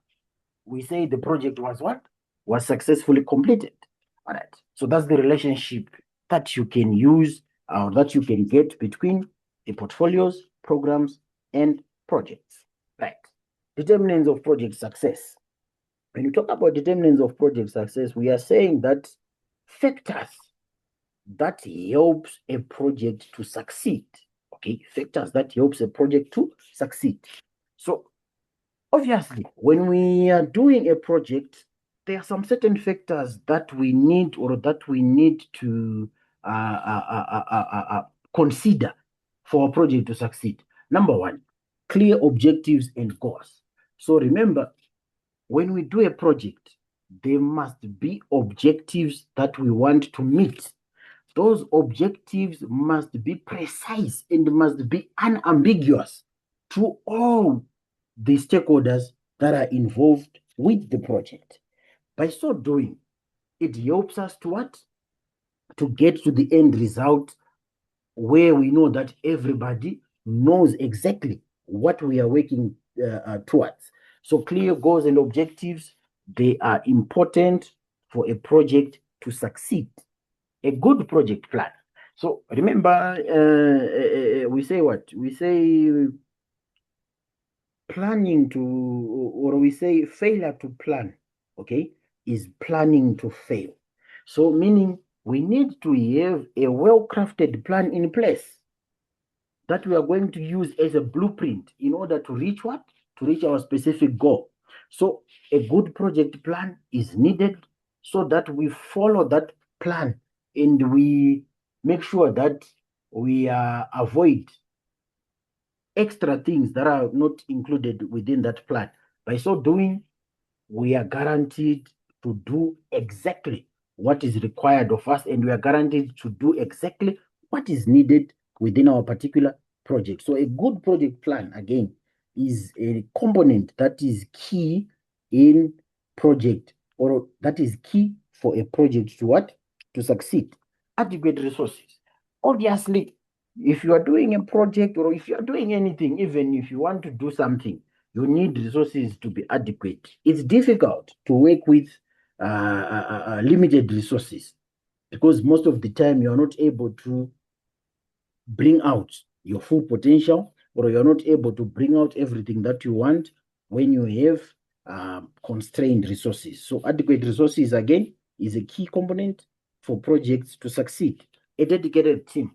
we say the project was what? Was successfully completed. All right. So that's the relationship that you can use, or that you can get between the portfolios, programs, and projects. Right. Determinants of project success. When you talk about determinants of project success, we are saying that factors that helps a project to succeed. Okay, factors that helps a project to succeed. So obviously, when we are doing a project, there are some certain factors that we need, or that we need to consider for a project to succeed. Number one, clear objectives and goals. So remember, when we do a project, there must be objectives that we want to meet. Those objectives must be precise and must be unambiguous to all the stakeholders that are involved with the project. By so doing, it helps us to what? To get to the end result, where we know that everybody knows exactly what we are working towards. So clear goals and objectives, they are important for a project to succeed. A good project plan. So remember, we say what? We say planning to, or we say failure to plan, okay, is planning to fail. So meaning we need to have a well-crafted plan in place that we are going to use as a blueprint in order to reach what? To reach our specific goal. So a good project plan is needed, so that we follow that plan and we make sure that we avoid extra things that are not included within that plan. By so doing, we are guaranteed to do exactly what is required of us, and we are guaranteed to do exactly what is needed within our particular project. So a good project plan, again, is a component that is key in project, or that is key for a project to what? To succeed. Adequate resources. Obviously, if you are doing a project or if you are doing anything, even if you want to do something, you need resources to be adequate. It's difficult to work with limited resources, because most of the time you are not able to bring out your full potential, or you're not able to bring out everything that you want when you have constrained resources. So adequate resources, again, is a key component for projects to succeed. A dedicated team.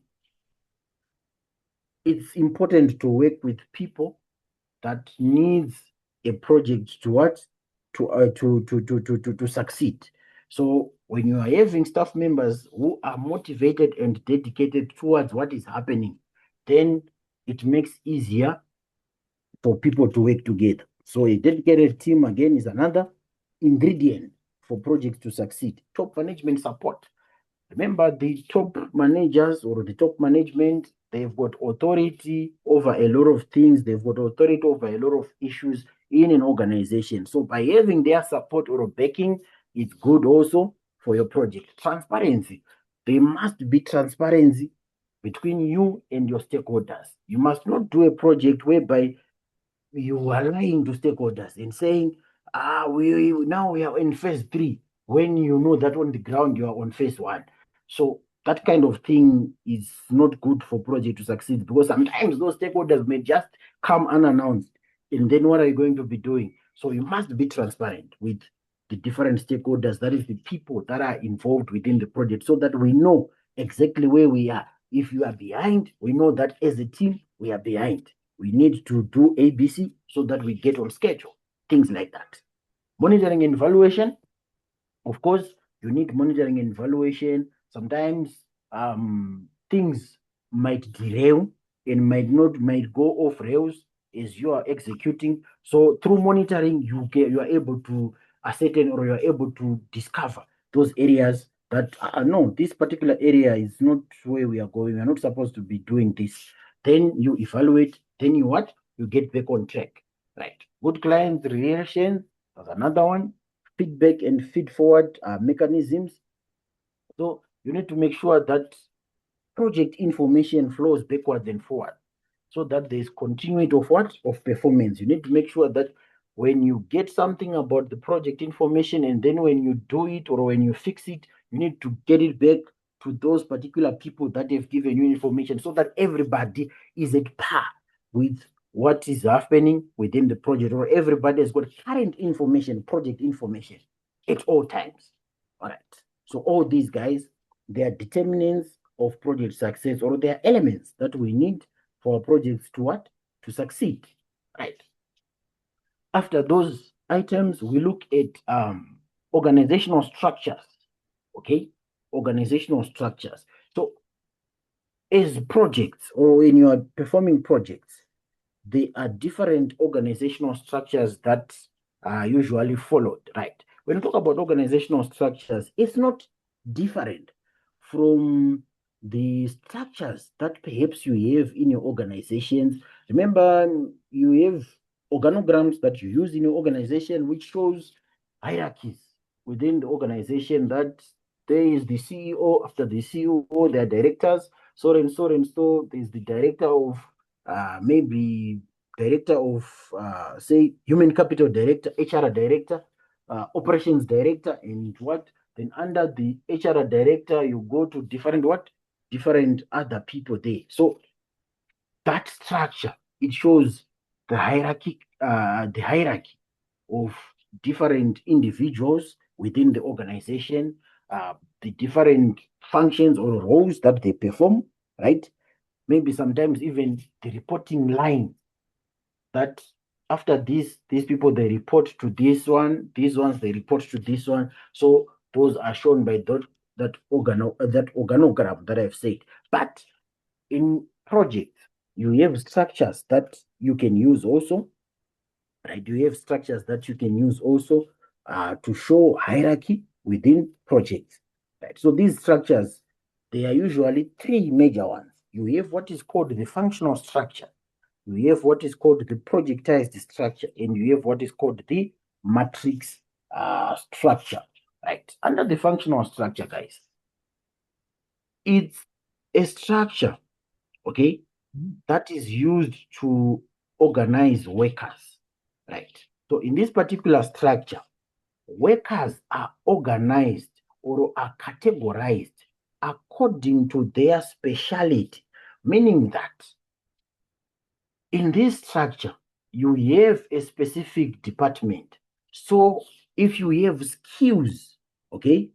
It's important to work with people that needs a project to what? To succeed. So when you are having staff members who are motivated and dedicated towards what is happening, then it makes easier for people to work together. So a dedicated team, again, is another ingredient for projects to succeed. Top management support. Remember, the top managers or the top management, they've got authority over a lot of things. They've got authority over a lot of issues in an organization. So by having their support or backing, it's good also for your project. Transparency. There must be transparency between you and your stakeholders. You must not do a project whereby you are lying to stakeholders and saying, now we are in phase 3, when you know that on the ground you are on phase 1. So that kind of thing is not good for project to succeed, because sometimes those stakeholders may just come unannounced, and then what are you going to be doing? So you must be transparent with the different stakeholders, that is the people that are involved within the project, so that we know exactly where we are. If you are behind, we know that as a team we are behind. We need to do ABC so that we get on schedule, things like that. Monitoring and evaluation. Of course, you need monitoring and evaluation. Sometimes things might derail and might go off rails as you are executing. So through monitoring, you are able to ascertain, or you are able to discover those areas that no, this particular area is not where we are going. We are not supposed to be doing this. Then you evaluate. Then you what? You get back on track. Right. Good client relations. That's another one. Feedback and feed forward mechanisms. So you need to make sure that project information flows backwards and forward, so that there's continuity of what? Of performance. You need to make sure that when you get something about the project information, and then when you do it or when you fix it, you need to get it back to those particular people that have given you information, so that everybody is at par with what is happening within the project, or everybody has got current information, project information at all times. All right. So all these guys, they are determinants of project success, or they are elements that we need for our projects to what? To succeed. Right. After those items, we look at organizational structures. Okay. Organizational structures. So as projects, or when you are performing projects, there are different organizational structures that are usually followed, right? When you talk about organizational structures, it's not different from the structures that perhaps you have in your organizations. Remember, you have organograms that you use in your organization, which shows hierarchies within the organization, that there is the CEO. After the CEO, there are directors, so and so and so. There's the director of maybe director of say human capital director, HR director, operations director, and what? Then under the HR director, you go to different what? Different other people there. So that structure, it shows the hierarchy of different individuals within the organization, the different functions or roles that they perform, right? Maybe sometimes even the reporting line, that after these people, they report to this one, these ones they report to this one. So those are shown by that organogram that I've said. But in projects, you have structures that you can use also, right? You have structures that you can use also to show hierarchy within projects, right? So these structures, there are usually three major ones. You have what is called the functional structure, you have what is called the projectized structure, and you have what is called the matrix structure, right? Under the functional structure, guys, it's a structure, okay, that is used to organize workers, right? So in this particular structure, workers are organized or are categorized according to their speciality, meaning that in this structure, you have a specific department. So if you have skills, okay,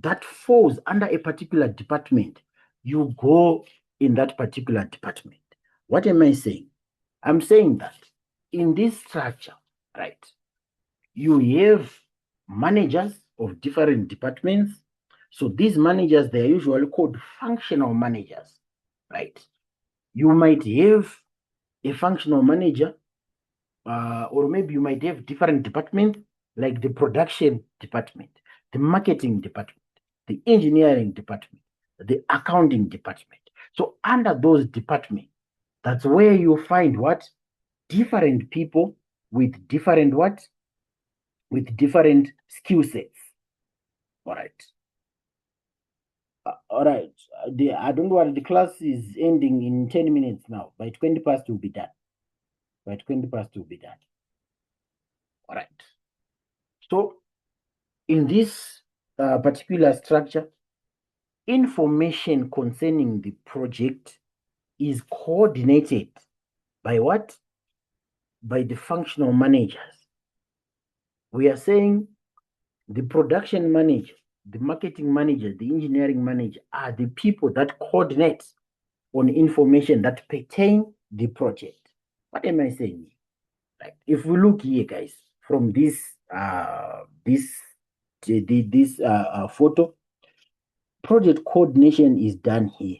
that falls under a particular department, you go in that particular department. What am I saying? I'm saying that in this structure, right, you have managers of different departments. So these managers, they are usually called functional managers, right? You might have a functional manager, or maybe you might have different departments like the production department, the marketing department, the engineering department, the accounting department. So under those departments, that's where you find what? Different people with different what? With different skill sets. All right. All right. I don't know what the class is ending in 10 minutes now. By 20 past, we'll be done. By 20 past, we'll be done. All right. So in this particular structure, information concerning the project is coordinated by what? By the functional managers. We are saying the production manager, the marketing manager, the engineering manager are the people that coordinate on information that pertain the project. What am I saying? Like, if we look here, guys, from this photo, project coordination is done here,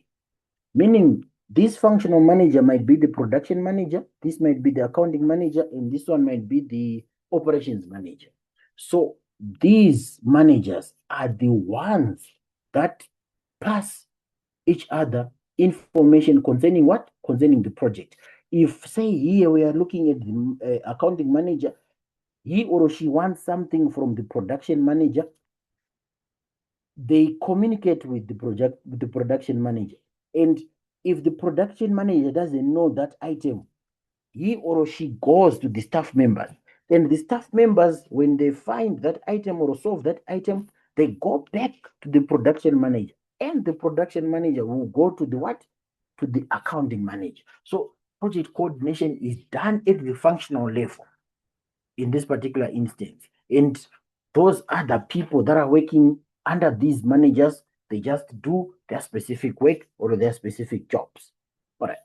meaning this functional manager might be the production manager, this might be the accounting manager, and this one might be the operations manager. So these managers are the ones that pass each other information concerning what? Concerning the project. If, say, here we are looking at the accounting manager, he or she wants something from the production manager, they communicate with the production manager. And if the production manager doesn't know that item, he or she goes to the staff members. Then the staff members, when they find that item or solve that item, they go back to the production manager. And the production manager will go to the what? To the accounting manager. So project coordination is done at the functional level in this particular instance. And those other people that are working under these managers, they just do their specific work or their specific jobs. All right.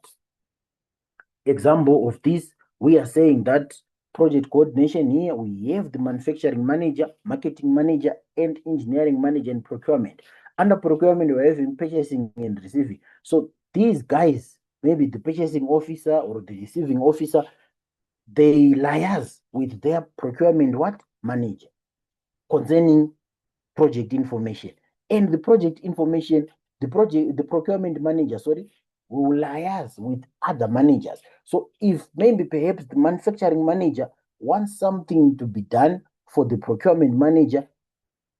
Example of this, we are saying that project coordination here, we have the manufacturing manager, marketing manager, and engineering manager and procurement. Under procurement, we're having purchasing and receiving. So these guys, maybe the purchasing officer or the receiving officer, they liaise with their procurement what? Manager concerning project information. And the project information, the procurement manager, sorry, will liaise with other managers. So if maybe perhaps the manufacturing manager wants something to be done for the procurement manager,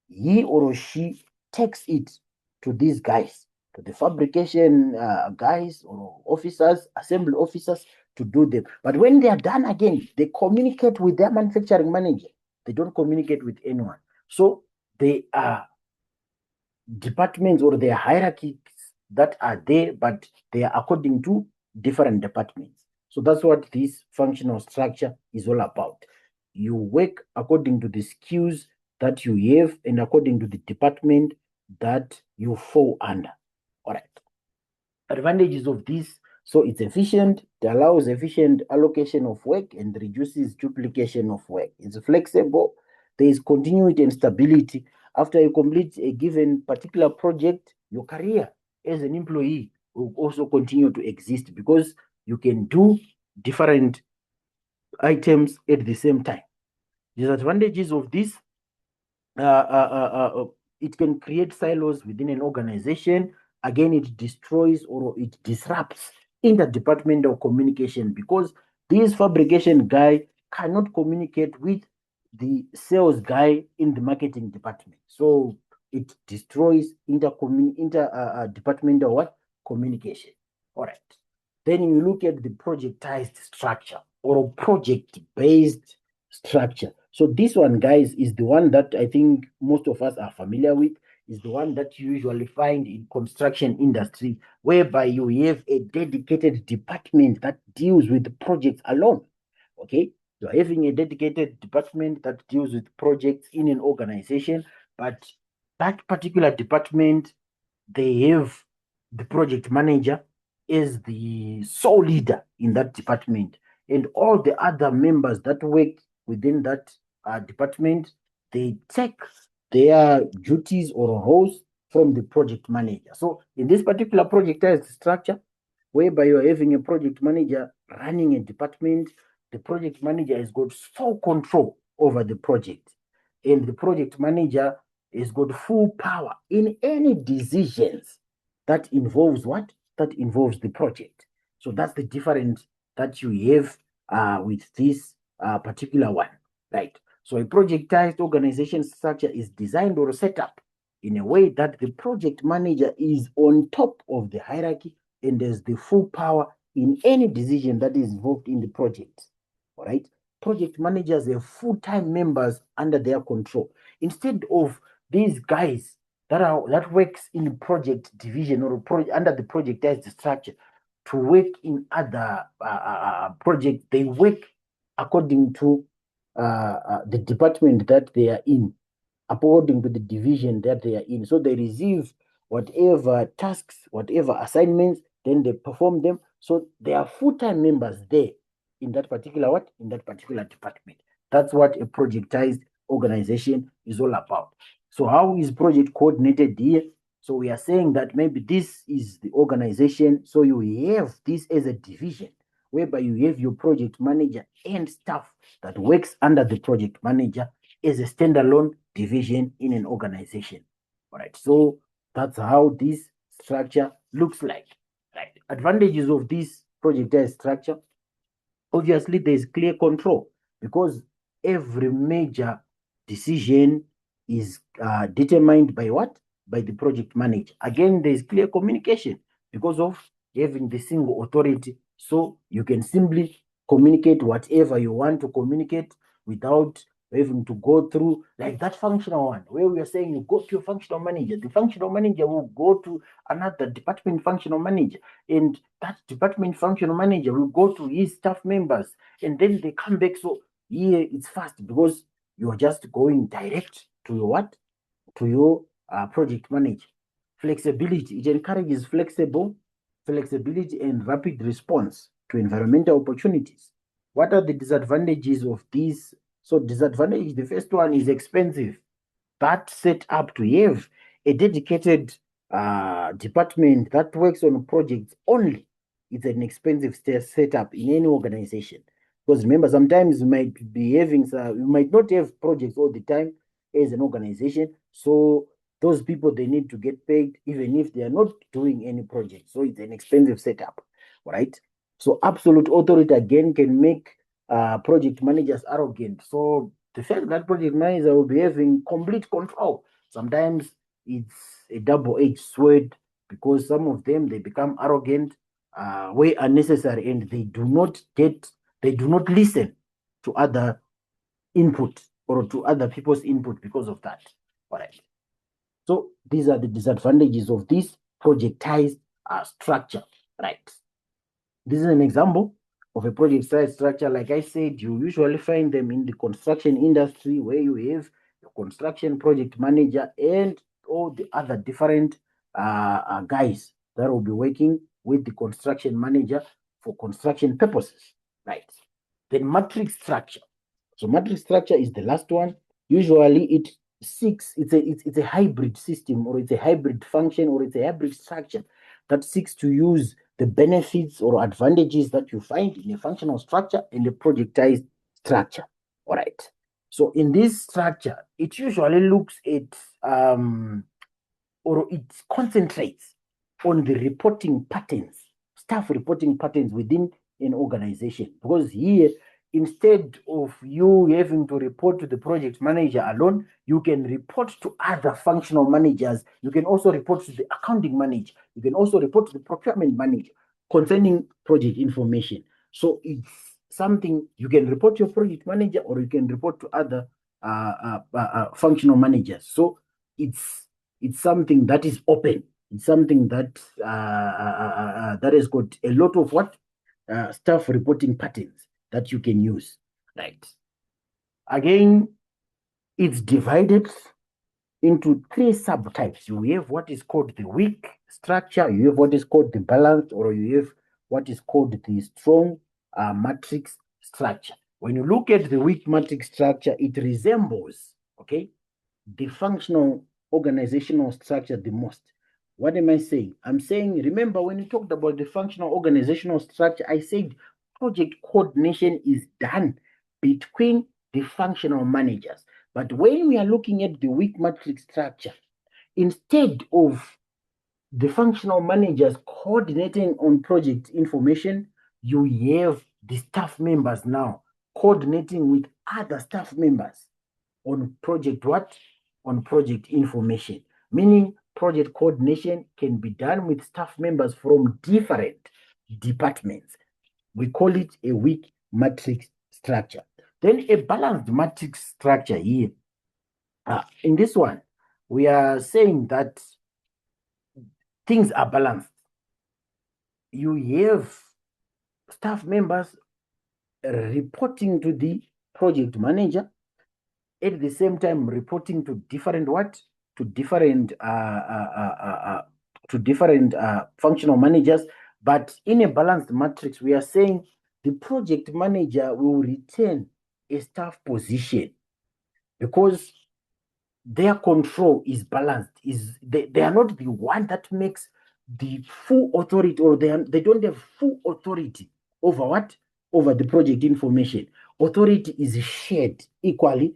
he or she takes it to these guys, to the fabrication guys or officers, assembly officers to do them. But when they are done again, they communicate with their manufacturing manager. They don't communicate with anyone. So they are departments or their hierarchies that are there, but they are according to different departments. So that's what this functional structure is all about. You work according to the skills that you have and according to the department that you fall under. All right. Advantages of this, so it's efficient, it allows efficient allocation of work and reduces duplication of work. It's flexible, there is continuity and stability. After you complete a given particular project, your career as an employee will also continue to exist because you can do different items at the same time. Disadvantages of this, it can create silos within an organization. again, it destroys or it disrupts interdepartmental communication, because this fabrication guy cannot communicate with the sales guy in the marketing department. So it destroys interdepartmental what? Communication. All right. Then you look at the projectized structure or project-based structure. So this one, guys, is the one that I think most of us are familiar with, is the one that you usually find in construction industry, whereby you have a dedicated department that deals with projects alone. Okay, you're having a dedicated department that deals with projects in an organization, but that particular department, they have the project manager is the sole leader in that department, and all the other members that work within that department, they take their duties or roles from the project manager. So in this particular projectized structure, whereby you're having a project manager running a department, the project manager has got full control over the project, and the project manager has got full power in any decisions that involves what? That involves the project. So that's the difference that you have with this particular one, right? So a projectized organization structure is designed or set up in a way that the project manager is on top of the hierarchy and has the full power in any decision that is involved in the project. All right. Project managers have full-time members under their control, instead of these guys that works in project division or under the projectized structure to work in other projects. They work according to the department that they are in, according to the division that they are in. So they receive whatever tasks, whatever assignments, then they perform them. So they are full-time members there in that particular what? In that particular department. That's what a projectized organization is all about. So how is project coordinated here? So we are saying that maybe this is the organization. So you have this as a division, whereby you have your project manager and staff that works under the project manager as a standalone division in an organization. All right. So that's how this structure looks like. Right. Advantages of this projectized structure. Obviously, there's clear control, because every major decision is determined by what? By the project manager. Again, there's clear communication because of having the single authority. So you can simply communicate whatever you want to communicate without having to go through like that functional one, where we are saying you go to your functional manager. The functional manager will go to another department functional manager, and that department functional manager will go to his staff members, and then they come back. So here it's fast, because you're just going direct to your what? To your project manager. Flexibility. It encourages flexibility and rapid response to environmental opportunities. What are the disadvantages of this? So disadvantage, the first one is expensive. That set up to have a dedicated department that works on projects only. It's an expensive setup in any organization. Because remember, sometimes you might be having, you might not have projects all the time as an organization. So those people, they need to get paid even if they are not doing any project. So it's an expensive setup, right? So absolute authority again can make project managers arrogant. So the fact that project manager will be having complete control, sometimes it's a double-edged sword, because some of them, they become arrogant where unnecessary, and they do not listen to other input or to other people's input because of that. All right. So these are the disadvantages of this projectized structure, right? This is an example of a project-sized structure. Like I said, you usually find them in the construction industry, where you have the construction project manager and all the other different guys that will be working with the construction manager for construction purposes, right? Then matrix structure. So matrix structure is the last one. Usually it's a hybrid system, or it's a hybrid function, or it's a hybrid structure that seeks to use the benefits or advantages that you find in a functional structure and a projectized structure. All right. So in this structure, it usually looks at or it concentrates on the reporting patterns, staff reporting patterns within an organization. Because here, instead of you having to report to the project manager alone, you can report to other functional managers. You can also report to the accounting manager. You can also report to the procurement manager concerning project information. So it's something you can report to your project manager, or you can report to other functional managers. So it's something that is open. It's something that that has got a lot of staff reporting patterns that you can use, right? Again, it's divided into 3 subtypes. You have what is called the weak structure, you have what is called the balanced, or you have what is called the strong matrix structure. When you look at the weak matrix structure, it resembles, okay, the functional organizational structure the most. What am I saying? I'm saying, remember when you talked about the functional organizational structure, I said project coordination is done between the functional managers. But when we are looking at the weak matrix structure, instead of the functional managers coordinating on project information, you have the staff members now coordinating with other staff members on project what? On project information. Meaning project coordination can be done with staff members from different departments. We call it a weak matrix structure. Then a balanced matrix structure here. In this one, we are saying that things are balanced. You have staff members reporting to the project manager, at the same time reporting to different functional managers. But in a balanced matrix, we are saying the project manager will retain a staff position because their control is balanced. They are not the one that makes the full authority, or they don't have full authority over what? Over the project information. Authority is shared equally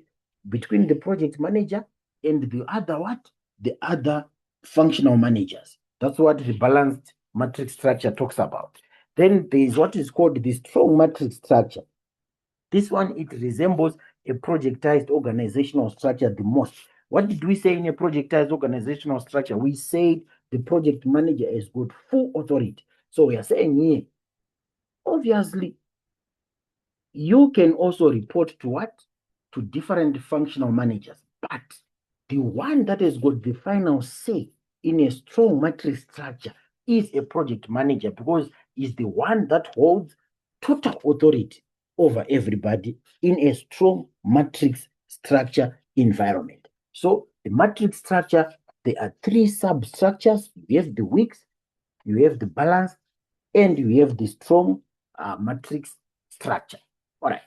between the project manager and the other functional managers. That's what the balanced matrix structure talks about. Then there is what is called the strong matrix structure. This one, it resembles a projectized organizational structure the most. What did we say in a projectized organizational structure? We said the project manager has got full authority. So we are saying here, obviously, you can also report to what? To different functional managers. But the one that has got the final say in a strong matrix structure is a project manager, because he's the one that holds total authority over everybody in a strong matrix structure environment. So the matrix structure, there are 3 substructures. You have the weak, you have the balance, and you have the strong matrix structure. All right.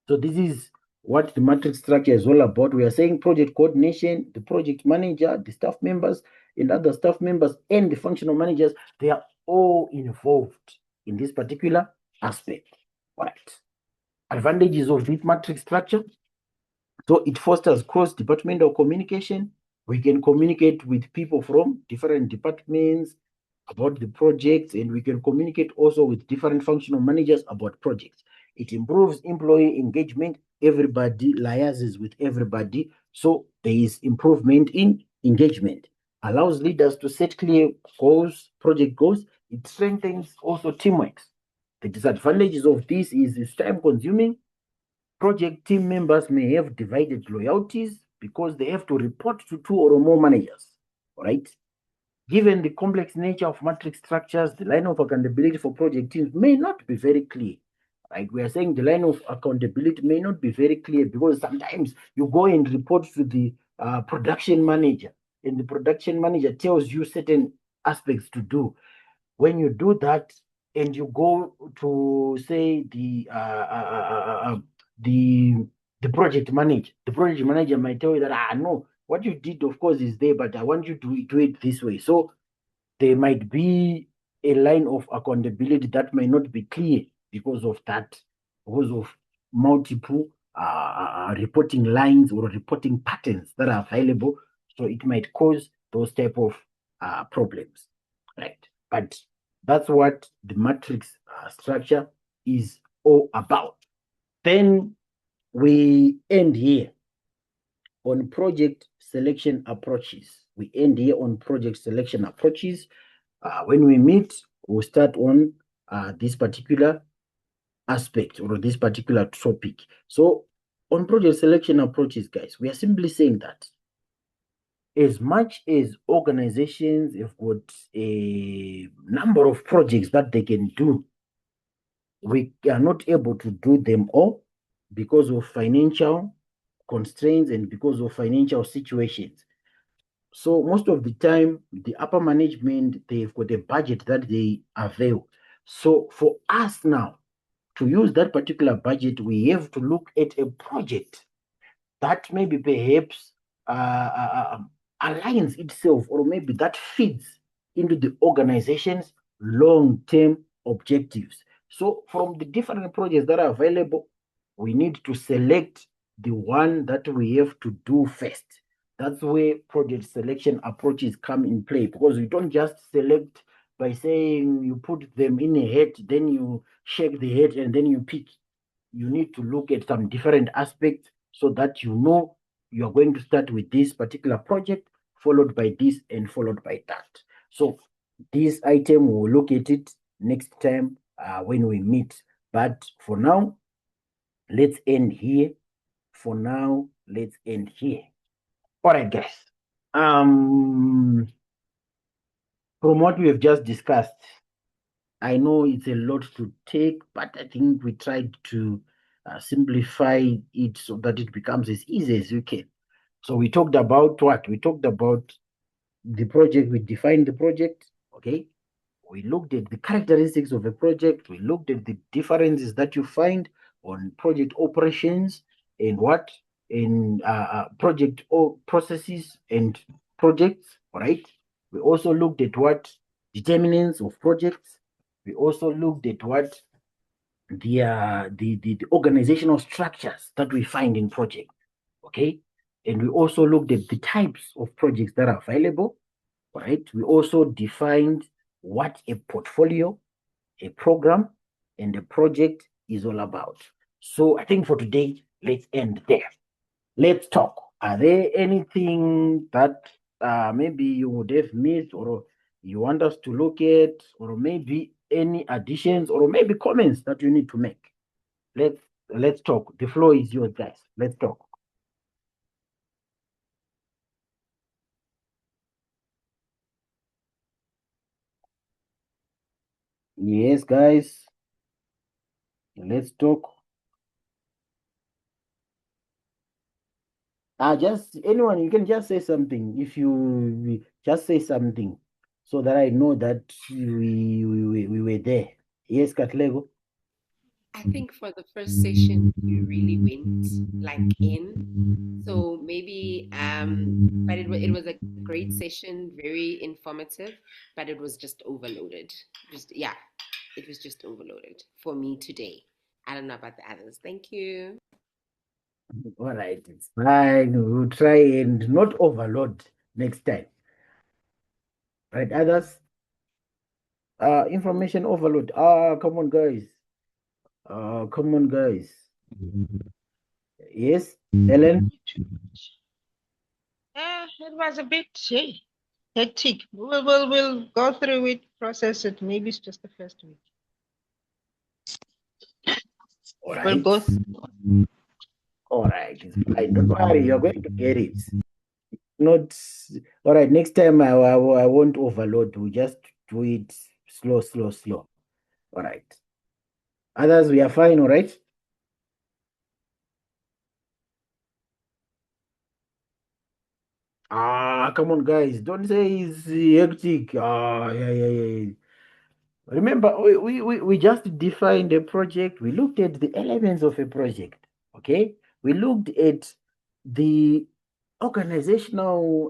So this is what the matrix structure is all about. We are saying project coordination, the project manager, the staff members, and other staff members, and the functional managers, they are all involved in this particular aspect. All right. Advantages of this matrix structure. So it fosters cross-departmental communication. We can communicate with people from different departments about the projects, and we can communicate also with different functional managers about projects. It improves employee engagement. Everybody liaises with everybody, so there is improvement in engagement. Allows leaders to set clear goals, project goals. It strengthens also teamwork. The disadvantages of this is it's time consuming. Project team members may have divided loyalties because they have to report to 2 or more managers. All right. Given the complex nature of matrix structures, the line of accountability for project teams may not be very clear. Like we are saying, the line of accountability may not be very clear because sometimes you go and report to the production manager, and the production manager tells you certain aspects to do. When you do that, and you go to say the project manager might tell you that no, what you did of course is there, but I want you to do it this way. So there might be a line of accountability that may not be clear because of that, because of multiple reporting lines or reporting patterns that are available. So it might cause those type of problems. right? But that's what the matrix structure is all about. Then we end here on project selection approaches. We end here on project selection approaches. When we meet, we'll start on this particular aspect or this particular topic. So on project selection approaches, guys, we are simply saying that as much as organizations have got a number of projects that they can do, we are not able to do them all because of financial constraints and because of financial situations. So most of the time, the upper management, they've got a budget that they avail. So for us now to use that particular budget, we have to look at a project that maybe perhaps aligns itself or maybe that fits into the organization's long-term objectives. So from the different projects that are available, we need to select the one that we have to do first. That's where project selection approaches come in play, because you don't just select by saying you put them in a hat, then you shake the hat and then you pick. You need to look at some different aspects so that you know you are going to start with this particular project, followed by this, and followed by that. So this item, we'll look at it next time when we meet. But for now, let's end here. For now, let's end here. All right, guys. From what we have just discussed, I know it's a lot to take, but I think we tried to simplify it so that it becomes as easy as you can. So we talked about what? We talked about the project, we defined the project, okay? We looked at the characteristics of a project, we looked at the differences that you find on project operations and what? In project processes and projects, all right? We also looked at what? Determinants of projects. We also looked at what? The organizational structures that we find in projects, okay? And we also looked at the types of projects that are available, right? We also defined what a portfolio, a program, and a project is all about. So I think for today, let's end there. Let's talk. Are there anything that maybe you would have missed or you want us to look at, or maybe any additions or maybe comments that you need to make? Let's talk. The floor is yours, guys. Let's talk. Yes, guys. Let's talk. Just anyone, you can just say something. If you just say something so that I know that we were there. Yes, Katlego. I think for the first session you really went like in. So maybe but it was a great session, very informative, but it was just overloaded. It was just overloaded for me today. I don't know about the others. Thank you. All right, it's fine. We'll try and not overload next time. Right, others? Information overload. Come on, guys. Come on, guys. Yes, Ellen? It was a bit hectic. We'll go through it, process it. Maybe it's just the first week. All right. We'll go through. All right, it's fine. Don't worry, you're going to get it. Not all right. Next time I won't overload. We'll just do it slow, slow, slow. All right. Others, we are fine, all right? Come on, guys. Don't say it's hectic. Yeah. Remember, we just defined a project. We looked at the elements of a project, okay? We looked at the organizational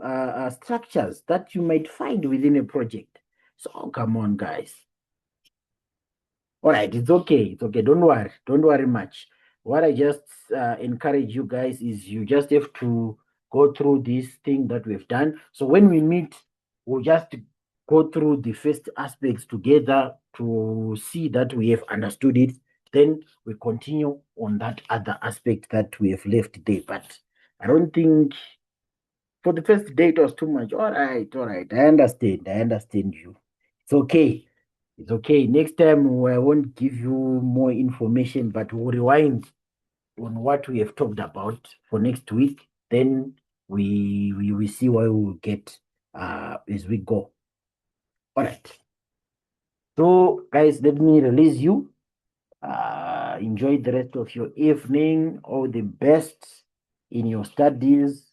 structures that you might find within a project. So come on, guys. All right, it's okay. It's okay. Don't worry. Don't worry much. What I just encourage you guys is you just have to go through this thing that we've done. So when we meet, we'll just go through the first aspects together to see that we have understood it. Then we continue on that other aspect that we have left there. But I don't think for the first day it was too much. All right. I understand you. It's okay. It's okay. Next time I won't give you more information, but we'll rewind on what we have talked about for next week. Then we see where we will get as we go. All right. So guys, let me release you. Enjoy the rest of your evening. All the best in your studies.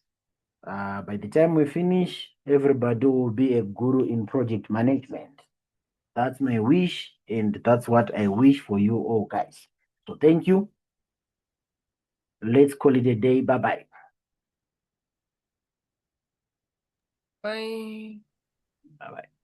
By the time we finish, everybody will be a guru in project management. That's my wish, and that's what I wish for you all, guys. So thank you. Let's call it a day. Bye-bye. Bye. Bye-bye.